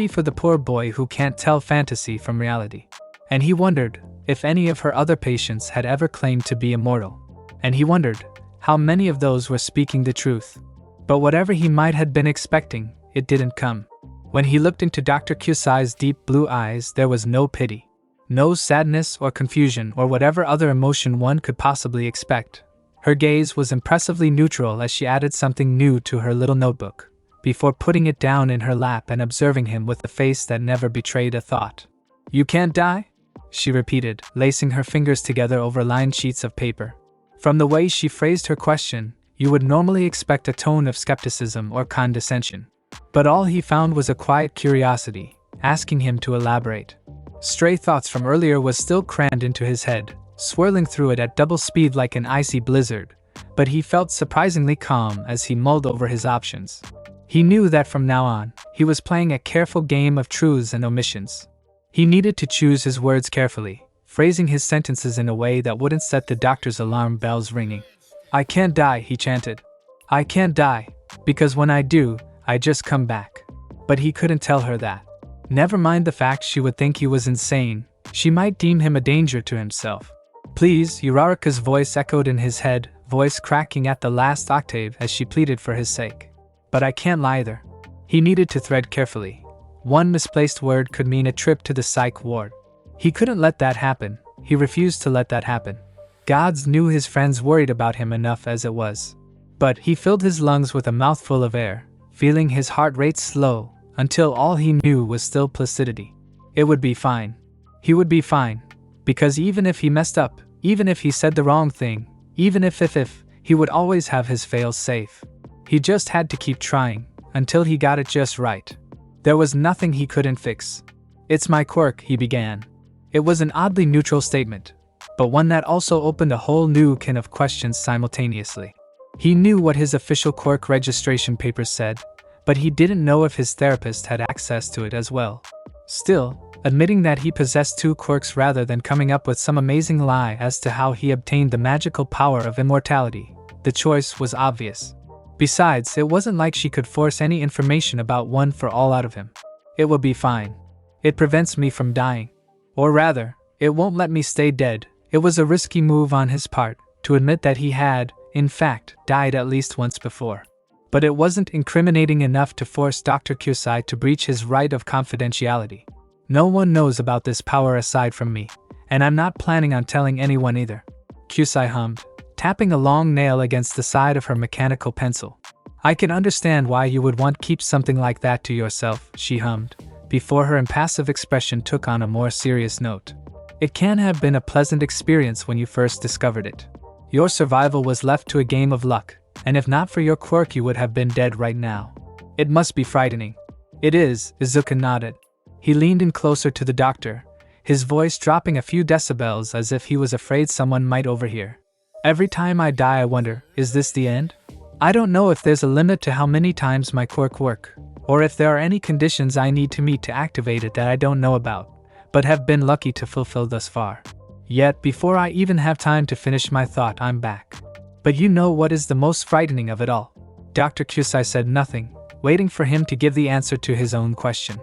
Speaker 1: for the poor boy who can't tell fantasy from reality. And he wondered if any of her other patients had ever claimed to be immortal. And he wondered how many of those were speaking the truth. But whatever he might have been expecting, it didn't come. When he looked into Dr. Kasai's deep blue eyes, there was no pity, no sadness or confusion or whatever other emotion one could possibly expect. Her gaze was impressively neutral as she added something new to her little notebook, before putting it down in her lap and observing him with a face that never betrayed a thought. You can't die? She repeated, lacing her fingers together over lined sheets of paper. From the way she phrased her question, you would normally expect a tone of skepticism or condescension. But all he found was a quiet curiosity, asking him to elaborate. Stray thoughts from earlier was still crammed into his head, swirling through it at double speed like an icy blizzard, but he felt surprisingly calm as he mulled over his options. He knew that from now on, he was playing a careful game of truths and omissions. He needed to choose his words carefully, phrasing his sentences in a way that wouldn't set the doctor's alarm bells ringing. I can't die, he chanted. I can't die, because when I do, I just come back. But he couldn't tell her that. Never mind the fact she would think he was insane, she might deem him a danger to himself. Please, Uraraka's voice echoed in his head, voice cracking at the last octave as she pleaded for his sake. But I can't lie either. He needed to tread carefully. One misplaced word could mean a trip to the psych ward. He couldn't let that happen. He refused to let that happen. Gods knew his friends worried about him enough as it was. But he filled his lungs with a mouthful of air, feeling his heart rate slow, until all he knew was still placidity. It would be fine. He would be fine. Because even if he messed up, even if he said the wrong thing, even if, he would always have his fails safe. He just had to keep trying, until he got it just right. There was nothing he couldn't fix. It's my quirk, he began. It was an oddly neutral statement, but one that also opened a whole new can of questions simultaneously. He knew what his official quirk registration papers said, but he didn't know if his therapist had access to it as well. Still, admitting that he possessed two quirks rather than coming up with some amazing lie as to how he obtained the magical power of immortality, The choice was obvious. Besides, it wasn't like she could force any information about One for All out of him. It will be fine. It prevents me from dying. Or rather, it won't let me stay dead. It was a risky move on his part to admit that he had, in fact, died at least once before. But it wasn't incriminating enough to force Dr. Kyusai to breach his right of confidentiality. No one knows about this power aside from me, and I'm not planning on telling anyone either. Kyusai hummed, tapping a long nail against the side of her mechanical pencil. I can understand why you would want to keep something like that to yourself, she hummed, before her impassive expression took on a more serious note. It can have been a pleasant experience when you first discovered it. Your survival was left to a game of luck, and if not for your quirk you would have been dead right now. It must be frightening. It is, Izuku nodded. He leaned in closer to the doctor, his voice dropping a few decibels as if he was afraid someone might overhear. Every time I die I wonder, is this the end? I don't know if there's a limit to how many times my quirk work, or if there are any conditions I need to meet to activate it that I don't know about, but have been lucky to fulfill thus far. Yet, before I even have time to finish my thought, I'm back. But you know what is the most frightening of it all? Dr. Kyusai said nothing, waiting for him to give the answer to his own question.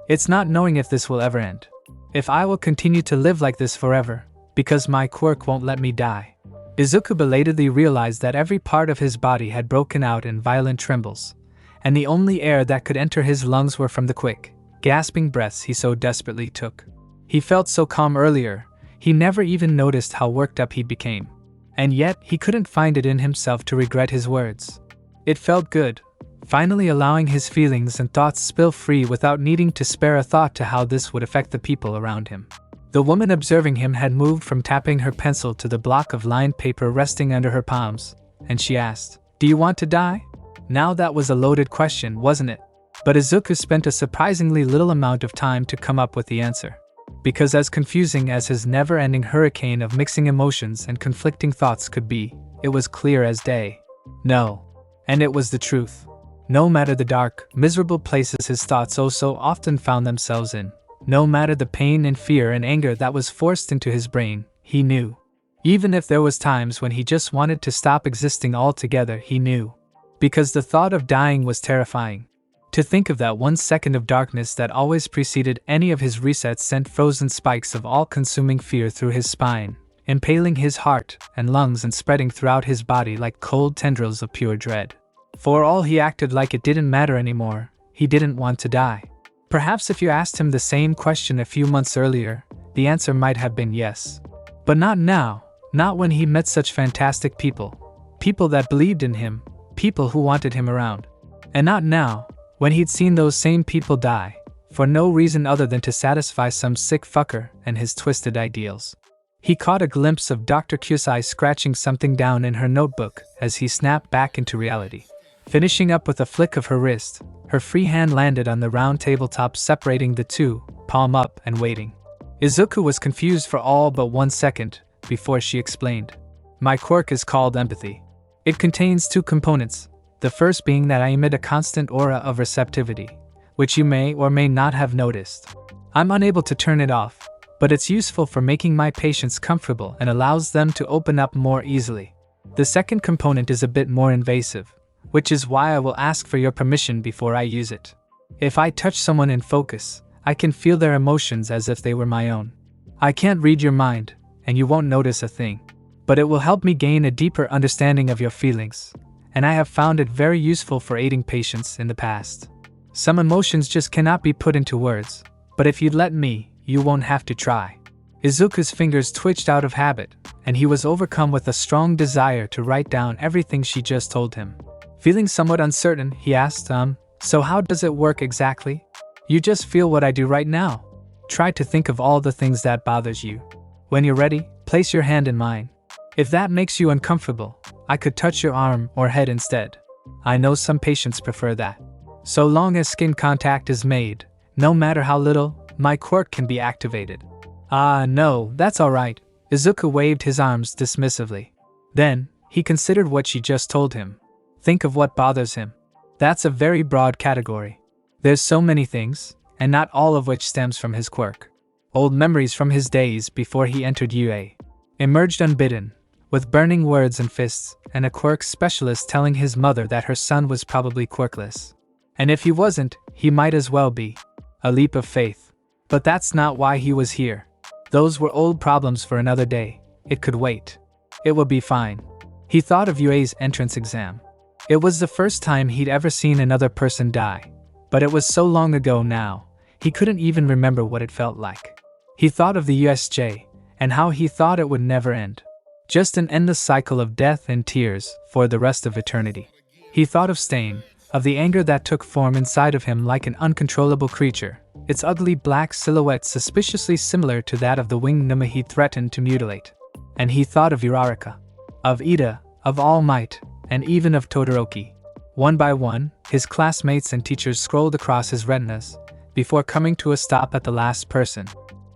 Speaker 1: It's not knowing if this will ever end. If I will continue to live like this forever, because my quirk won't let me die. Izuku belatedly realized that every part of his body had broken out in violent trembles, and the only air that could enter his lungs were from the quick, gasping breaths he so desperately took. He felt so calm earlier, he never even noticed how worked up he became. And yet, he couldn't find it in himself to regret his words. It felt good, finally allowing his feelings and thoughts spill free without needing to spare a thought to how this would affect the people around him. The woman observing him had moved from tapping her pencil to the block of lined paper resting under her palms, and she asked, "Do you want to die?" Now that was a loaded question, wasn't it? But Izuku spent a surprisingly little amount of time to come up with the answer. Because as confusing as his never-ending hurricane of mixing emotions and conflicting thoughts could be, it was clear as day. No. And it was the truth. No matter the dark, miserable places his thoughts oh so often found themselves in, no matter the pain and fear and anger that was forced into his brain, he knew. Even if there was times when he just wanted to stop existing altogether, he knew. Because the thought of dying was terrifying. To think of that 1 second of darkness that always preceded any of his resets sent frozen spikes of all-consuming fear through his spine, impaling his heart and lungs and spreading throughout his body like cold tendrils of pure dread. For all he acted like it didn't matter anymore, he didn't want to die. Perhaps if you asked him the same question a few months earlier, the answer might have been yes. But not now, not when he met such fantastic people. People that believed in him, people who wanted him around. And not now, when he'd seen those same people die, for no reason other than to satisfy some sick fucker and his twisted ideals. He caught a glimpse of Dr. Kyusai scratching something down in her notebook as he snapped back into reality. Finishing up with a flick of her wrist, her free hand landed on the round tabletop separating the two, palm up and waiting. Izuku was confused for all but 1 second, before she explained. My quirk is called empathy. It contains 2 components, the first being that I emit a constant aura of receptivity, which you may or may not have noticed. I'm unable to turn it off, but it's useful for making my patients comfortable and allows them to open up more easily. The second component is a bit more invasive, which is why I will ask for your permission before I use it. If I touch someone in focus, I can feel their emotions as if they were my own. I can't read your mind, and you won't notice a thing. But it will help me gain a deeper understanding of your feelings, and I have found it very useful for aiding patients in the past. Some emotions just cannot be put into words, but if you'd let me, you won't have to try. Izuku's fingers twitched out of habit, and he was overcome with a strong desire to write down everything she just told him. Feeling somewhat uncertain, he asked, so how does it work exactly? You just feel what I do right now. Try to think of all the things that bothers you. When you're ready, place your hand in mine. If that makes you uncomfortable, I could touch your arm or head instead. I know some patients prefer that. So long as skin contact is made, no matter how little, my quirk can be activated. Ah, no, that's alright. Izuku waved his arms dismissively. Then, he considered what she just told him. Think of what bothers him. That's a very broad category. There's so many things, and not all of which stems from his quirk. Old memories from his days before he entered UA emerged unbidden, with burning words and fists, and a quirk specialist telling his mother that her son was probably quirkless. And if he wasn't, he might as well be. A leap of faith. But that's not why he was here. Those were old problems for another day. It could wait. It would be fine. He thought of Yue's entrance exam. It was the first time he'd ever seen another person die. But it was so long ago now, he couldn't even remember what it felt like. He thought of the USJ, and how he thought it would never end. Just an endless cycle of death and tears for the rest of eternity. He thought of Stain, of the anger that took form inside of him like an uncontrollable creature, its ugly black silhouette suspiciously similar to that of the winged Numa he threatened to mutilate. And he thought of Uraraka, of Ida, of All Might, and even of Todoroki. One by one, his classmates and teachers scrolled across his retinas, before coming to a stop at the last person.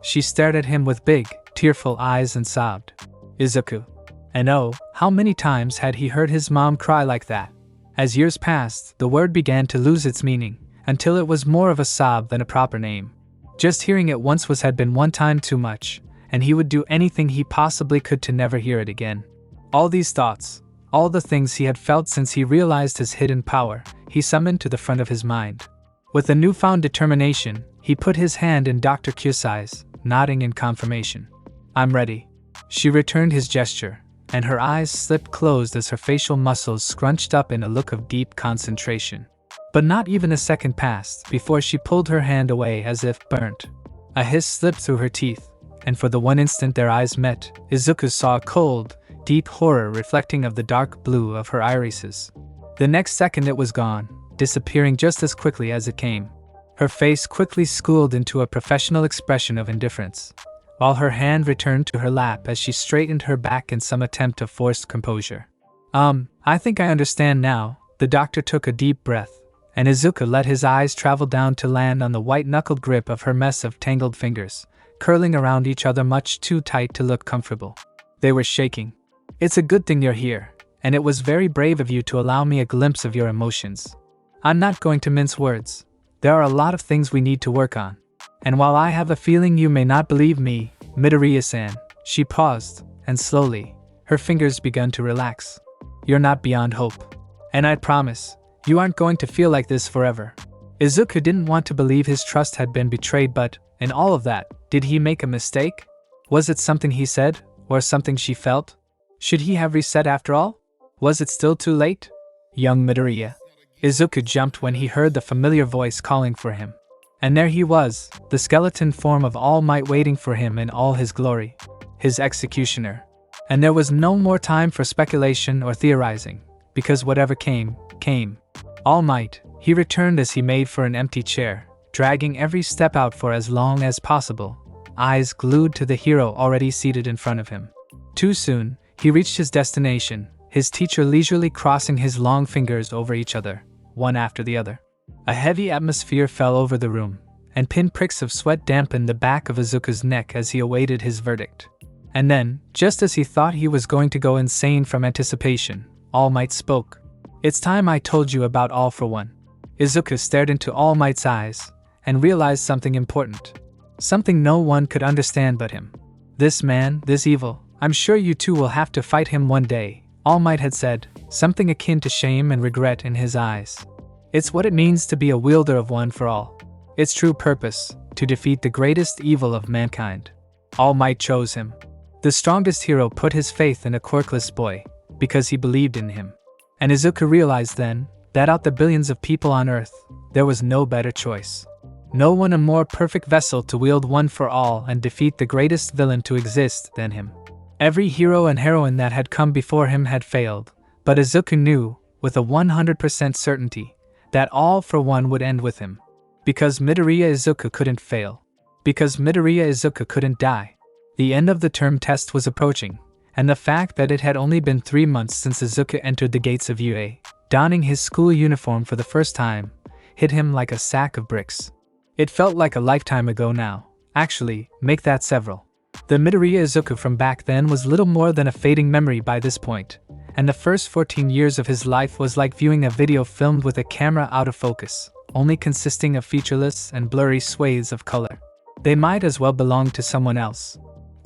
Speaker 1: She stared at him with big, tearful eyes and sobbed. Izuku. And oh, how many times had he heard his mom cry like that? As years passed, the word began to lose its meaning, until it was more of a sob than a proper name. Just hearing it once had been one time too much, and he would do anything he possibly could to never hear it again. All these thoughts, all the things he had felt since he realized his hidden power, he summoned to the front of his mind. With a newfound determination, he put his hand in Dr. Kyusai's, nodding in confirmation. "I'm ready." She returned his gesture, and her eyes slipped closed as her facial muscles scrunched up in a look of deep concentration. But not even a second passed before she pulled her hand away as if burnt. A hiss slipped through her teeth, and for the one instant their eyes met, Izuku saw a cold, deep horror reflecting of the dark blue of her irises. The next second it was gone, disappearing just as quickly as it came. Her face quickly schooled into a professional expression of indifference, while her hand returned to her lap as she straightened her back in some attempt of forced composure. I think I understand now." The doctor took a deep breath, and Izuku let his eyes travel down to land on the white-knuckled grip of her mess of tangled fingers, curling around each other much too tight to look comfortable. They were shaking. "It's a good thing you're here, and it was very brave of you to allow me a glimpse of your emotions. I'm not going to mince words. There are a lot of things we need to work on. And while I have a feeling you may not believe me, Midoriya-san," she paused, and slowly, her fingers began to relax. "You're not beyond hope. And I promise, you aren't going to feel like this forever." Izuku didn't want to believe his trust had been betrayed, but, in all of that, did he make a mistake? Was it something he said, or something she felt? Should he have reset after all? Was it still too late? Young Midoriya. Izuku jumped when he heard the familiar voice calling for him. And there he was, the skeleton form of All Might waiting for him in all his glory. His executioner. And there was no more time for speculation or theorizing, because whatever came, came. All Might, he returned as he made for an empty chair, dragging every step out for as long as possible, eyes glued to the hero already seated in front of him. Too soon, he reached his destination, his teacher leisurely crossing his long fingers over each other, one after the other. A heavy atmosphere fell over the room, and pinpricks of sweat dampened the back of Izuku's neck as he awaited his verdict. And then, just as he thought he was going to go insane from anticipation, All Might spoke. "It's time I told you about All for One." Izuku stared into All Might's eyes, and realized something important. Something no one could understand but him. "This man, this evil, I'm sure you two will have to fight him one day," All Might had said, something akin to shame and regret in his eyes. "It's what it means to be a wielder of One for All. Its true purpose, to defeat the greatest evil of mankind. All Might chose him. The strongest hero put his faith in a quirkless boy, because he believed in him. And Izuku realized then, that out the billions of people on Earth, there was no better choice. No one a more perfect vessel to wield One for All and defeat the greatest villain to exist than him. Every hero and heroine that had come before him had failed, but Izuku knew, with a 100% certainty, that All for One would end with him. Because Midoriya Izuku couldn't fail. Because Midoriya Izuku couldn't die. The end of the term test was approaching, and the fact that it had only been 3 months since Izuku entered the gates of UA, donning his school uniform for the first time, hit him like a sack of bricks. It felt like a lifetime ago now. Actually, make that several. The Midoriya Izuku from back then was little more than a fading memory by this point, and the first 14 years of his life was like viewing a video filmed with a camera out of focus, only consisting of featureless and blurry swathes of color. They might as well belong to someone else.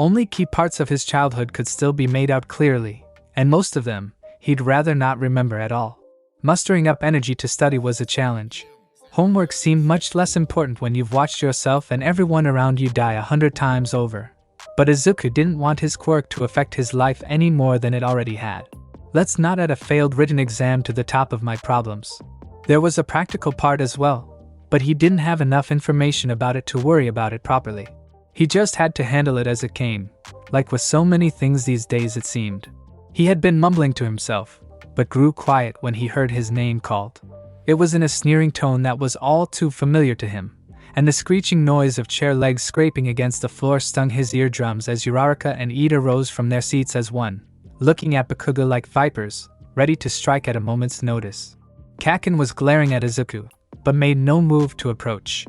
Speaker 1: Only key parts of his childhood could still be made out clearly, and most of them, he'd rather not remember at all. Mustering up energy to study was a challenge. Homework seemed much less important when you've watched yourself and everyone around you die 100 times over. But Izuku didn't want his quirk to affect his life any more than it already had. Let's not add a failed written exam to the top of my problems. There was a practical part as well, but he didn't have enough information about it to worry about it properly. He just had to handle it as it came, like with so many things these days it seemed. He had been mumbling to himself, but grew quiet when he heard his name called. It was in a sneering tone that was all too familiar to him, and the screeching noise of chair legs scraping against the floor stung his eardrums as Uraraka and Ida rose from their seats as one, looking at Bakugo like vipers, ready to strike at a moment's notice. Kaken was glaring at Izuku, but made no move to approach.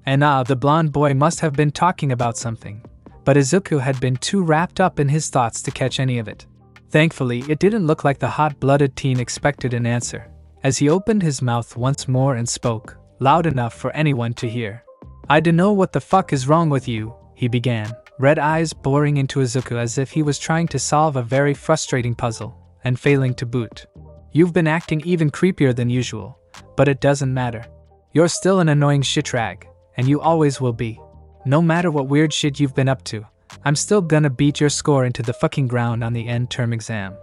Speaker 1: And the blonde boy must have been talking about something, but Izuku had been too wrapped up in his thoughts to catch any of it. Thankfully, it didn't look like the hot-blooded teen expected an answer, as he opened his mouth once more and spoke, loud enough for anyone to hear. "I dunno what the fuck is wrong with you," he began, red eyes boring into Izuku as if he was trying to solve a very frustrating puzzle, and failing to boot. "You've been acting even creepier than usual, but it doesn't matter. You're still an annoying shitrag, and you always will be. No matter what weird shit you've been up to, I'm still gonna beat your score into the fucking ground on the end term exam.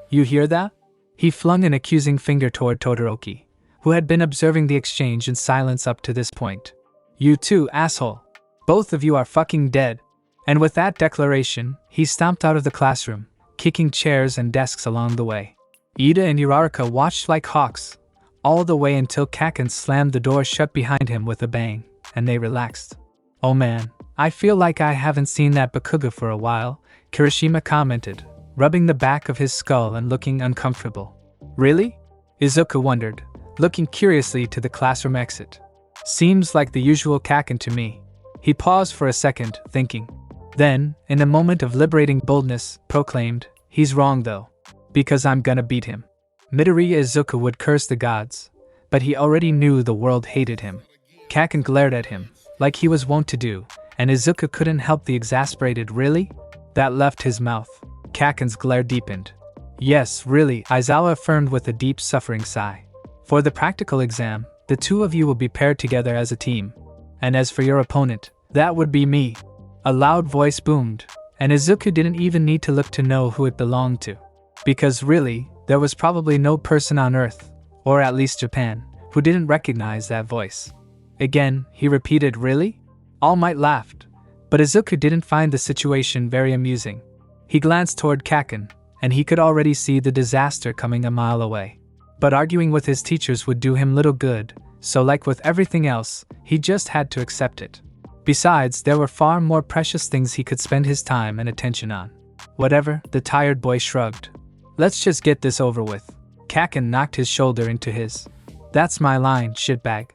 Speaker 1: You hear that?" He flung an accusing finger toward Todoroki, who had been observing the exchange in silence up to this point. "You too, asshole. Both of you are fucking dead." And with that declaration, he stomped out of the classroom, kicking chairs and desks along the way. Ida and Uraraka watched like hawks, all the way until Kaken slammed the door shut behind him with a bang, and they relaxed. "Oh man, I feel like I haven't seen that Bakugo for a while," Kirishima commented, rubbing the back of his skull and looking uncomfortable. "Really?" Izuku wondered, looking curiously to the classroom exit. "Seems like the usual Kaken to me." He paused for a second, thinking. Then, in a moment of liberating boldness, proclaimed, "He's wrong though. Because I'm gonna beat him." Midoriya Izuku would curse the gods, but he already knew the world hated him. Kaken glared at him, like he was wont to do, and Izuku couldn't help the exasperated "really?" that left his mouth. Kaken's glare deepened. "Yes, really," Aizawa affirmed with a deep suffering sigh. "For the practical exam, the two of you will be paired together as a team. And as for your opponent, that would be me." A loud voice boomed, and Izuku didn't even need to look to know who it belonged to. Because really, there was probably no person on Earth, or at least Japan, who didn't recognize that voice. Again, he repeated, "Really?" All Might laughed, but Izuku didn't find the situation very amusing. He glanced toward Kaken, and he could already see the disaster coming a mile away. But arguing with his teachers would do him little good, so like with everything else, he just had to accept it. Besides, there were far more precious things he could spend his time and attention on. Whatever, the tired boy shrugged. "Let's just get this over with." Kaken knocked his shoulder into his. "That's my line, shitbag."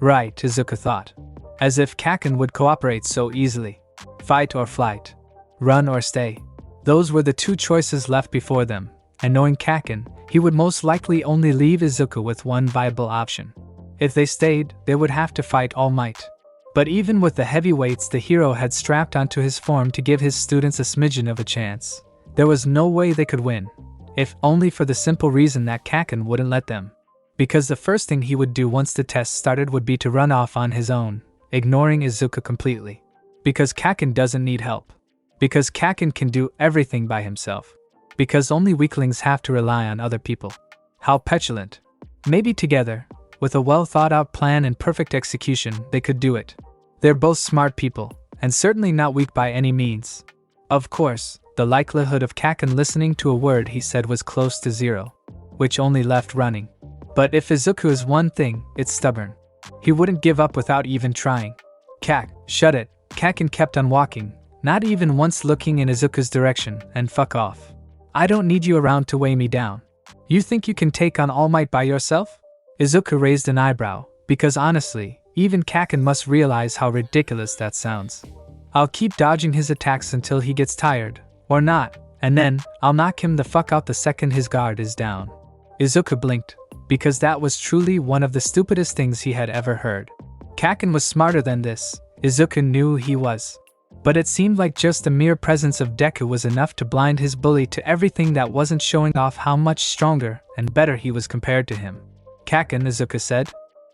Speaker 1: Right, Izuku thought. As if Kaken would cooperate so easily. Fight or flight. Run or stay. Those were the two choices left before them, and knowing Kaken, he would most likely only leave Izuku with one viable option. If they stayed, they would have to fight All Might. But even with the heavy weights the hero had strapped onto his form to give his students a smidgen of a chance, there was no way they could win. If only for the simple reason that Kaken wouldn't let them. Because the first thing he would do once the test started would be to run off on his own, ignoring Izuku completely. Because Kaken doesn't need help. Because Kaken can do everything by himself. Because only weaklings have to rely on other people. How petulant. Maybe together, with a well-thought-out plan and perfect execution, they could do it. They're both smart people, and certainly not weak by any means. Of course, the likelihood of Kaken listening to a word he said was close to zero, which only left running. But if Izuku is one thing, it's stubborn. He wouldn't give up without even trying. Shut it. Kaken kept on walking, not even once looking in Izuku's direction, and fuck off. I don't need you around to weigh me down. You think you can take on All Might by yourself? Izuku raised an eyebrow, because honestly, even Kaken must realize how ridiculous that sounds. I'll keep dodging his attacks until he gets tired, or not, and then, I'll knock him the fuck out the second his guard is down. Izuku blinked, because that was truly one of the stupidest things he had ever heard. Kaken was smarter than this, Izuku knew he was. But it seemed like just the mere presence of Deku was enough to blind his bully to everything that wasn't showing off how much stronger and better he was compared to him. "Kaken," Izuku said.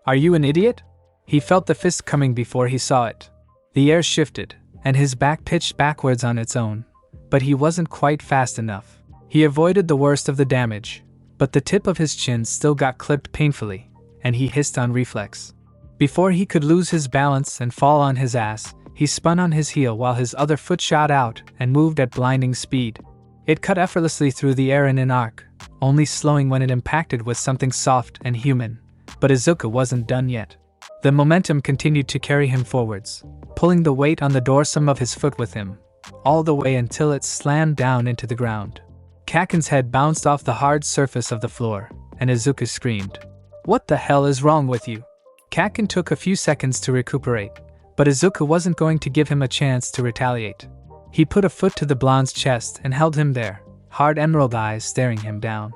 Speaker 1: "Are you an idiot?" He felt the fist coming before he saw it. The air shifted, and his back pitched backwards on its own, but he wasn't quite fast enough. He avoided the worst of the damage, but the tip of his chin still got clipped painfully, and he hissed on reflex. Before he could lose his balance and fall on his ass, he spun on his heel while his other foot shot out and moved at blinding speed. It cut effortlessly through the air in an arc, only slowing when it impacted with something soft and human. But Izuku wasn't done yet. The momentum continued to carry him forwards, pulling the weight on the dorsum of his foot with him, all the way until it slammed down into the ground. Kaken's head bounced off the hard surface of the floor, and Izuku screamed, "What the hell is wrong with you?" Kaken took a few seconds to recuperate, but Izuku wasn't going to give him a chance to retaliate. He put a foot to the blonde's chest and held him there, hard emerald eyes staring him down.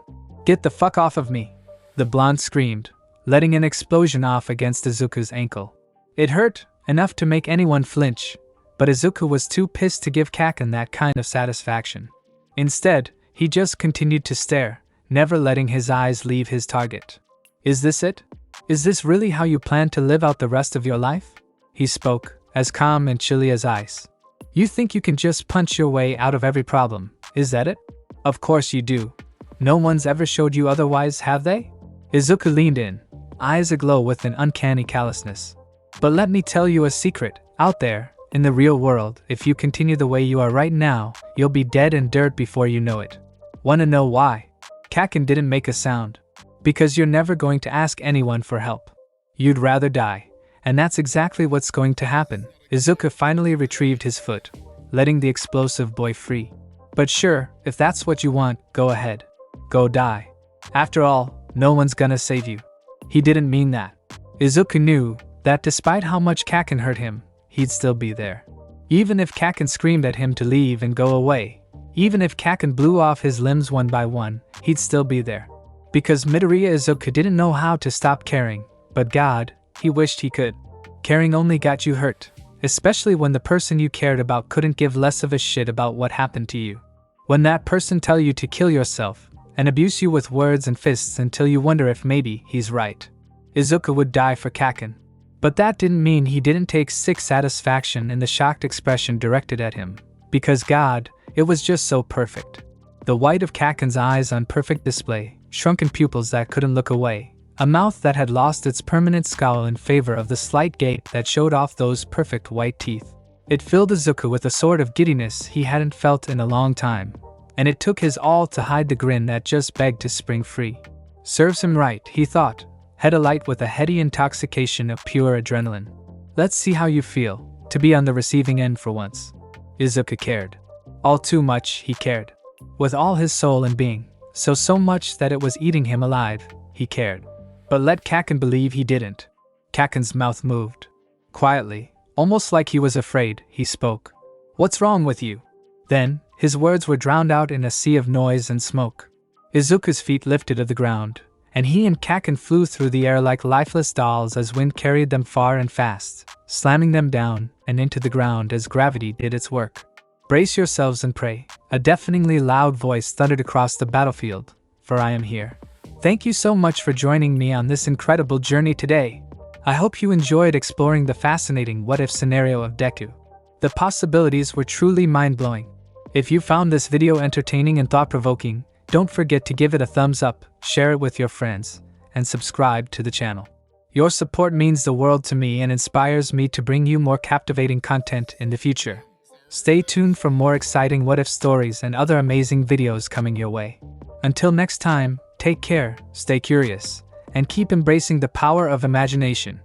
Speaker 1: "Get the fuck off of me!" the blonde screamed, letting an explosion off against Izuku's ankle. It hurt, enough to make anyone flinch, but Izuku was too pissed to give Kaken that kind of satisfaction. Instead, he just continued to stare, never letting his eyes leave his target. "Is this it? Is this really how you plan to live out the rest of your life?" He spoke, as calm and chilly as ice. "You think you can just punch your way out of every problem, is that it? Of course you do. No one's ever showed you otherwise, have they?" Izuku leaned in, eyes aglow with an uncanny callousness. "But let me tell you a secret, out there, in the real world, if you continue the way you are right now, you'll be dead in dirt before you know it. Wanna know why?" Kaken didn't make a sound. "Because you're never going to ask anyone for help. You'd rather die. And that's exactly what's going to happen." Izuku finally retrieved his foot, letting the explosive boy free. "But sure, if that's what you want, go ahead. Go die. After all, no one's gonna save you." He didn't mean that. Izuku knew that despite how much Kaken hurt him, he'd still be there. Even if Kaken screamed at him to leave and go away, even if Kaken blew off his limbs one by one, he'd still be there. Because Midoriya Izuku didn't know how to stop caring, but God, he wished he could. Caring only got you hurt, especially when the person you cared about couldn't give less of a shit about what happened to you. When that person tell you to kill yourself, and abuse you with words and fists until you wonder if maybe he's right. Izuku would die for Kaken. But that didn't mean he didn't take sick satisfaction in the shocked expression directed at him. Because God, it was just so perfect. The white of Kaken's eyes on perfect display, shrunken pupils that couldn't look away, a mouth that had lost its permanent scowl in favor of the slight gape that showed off those perfect white teeth. It filled Izuku with a sort of giddiness he hadn't felt in a long time, and it took his all to hide the grin that just begged to spring free. Serves him right, he thought, head alight with a heady intoxication of pure adrenaline. Let's see how you feel, to be on the receiving end for once. Izuku cared. All too much, he cared. With all his soul and being, so much that it was eating him alive, he cared. But let Kaken believe he didn't. Kaken's mouth moved. Quietly, almost like he was afraid, he spoke. "What's wrong with you?" Then, his words were drowned out in a sea of noise and smoke. Izuku's feet lifted of the ground, and he and Kaken flew through the air like lifeless dolls as wind carried them far and fast, slamming them down and into the ground as gravity did its work. "Brace yourselves and pray," a deafeningly loud voice thundered across the battlefield, "for I am here." Thank you so much for joining me on this incredible journey today. I hope you enjoyed exploring the fascinating what-if scenario of Deku. The possibilities were truly mind-blowing. If you found this video entertaining and thought-provoking, don't forget to give it a thumbs up, share it with your friends, and subscribe to the channel. Your support means the world to me and inspires me to bring you more captivating content in the future. Stay tuned for more exciting what-if stories and other amazing videos coming your way. Until next time, take care, stay curious, and keep embracing the power of imagination.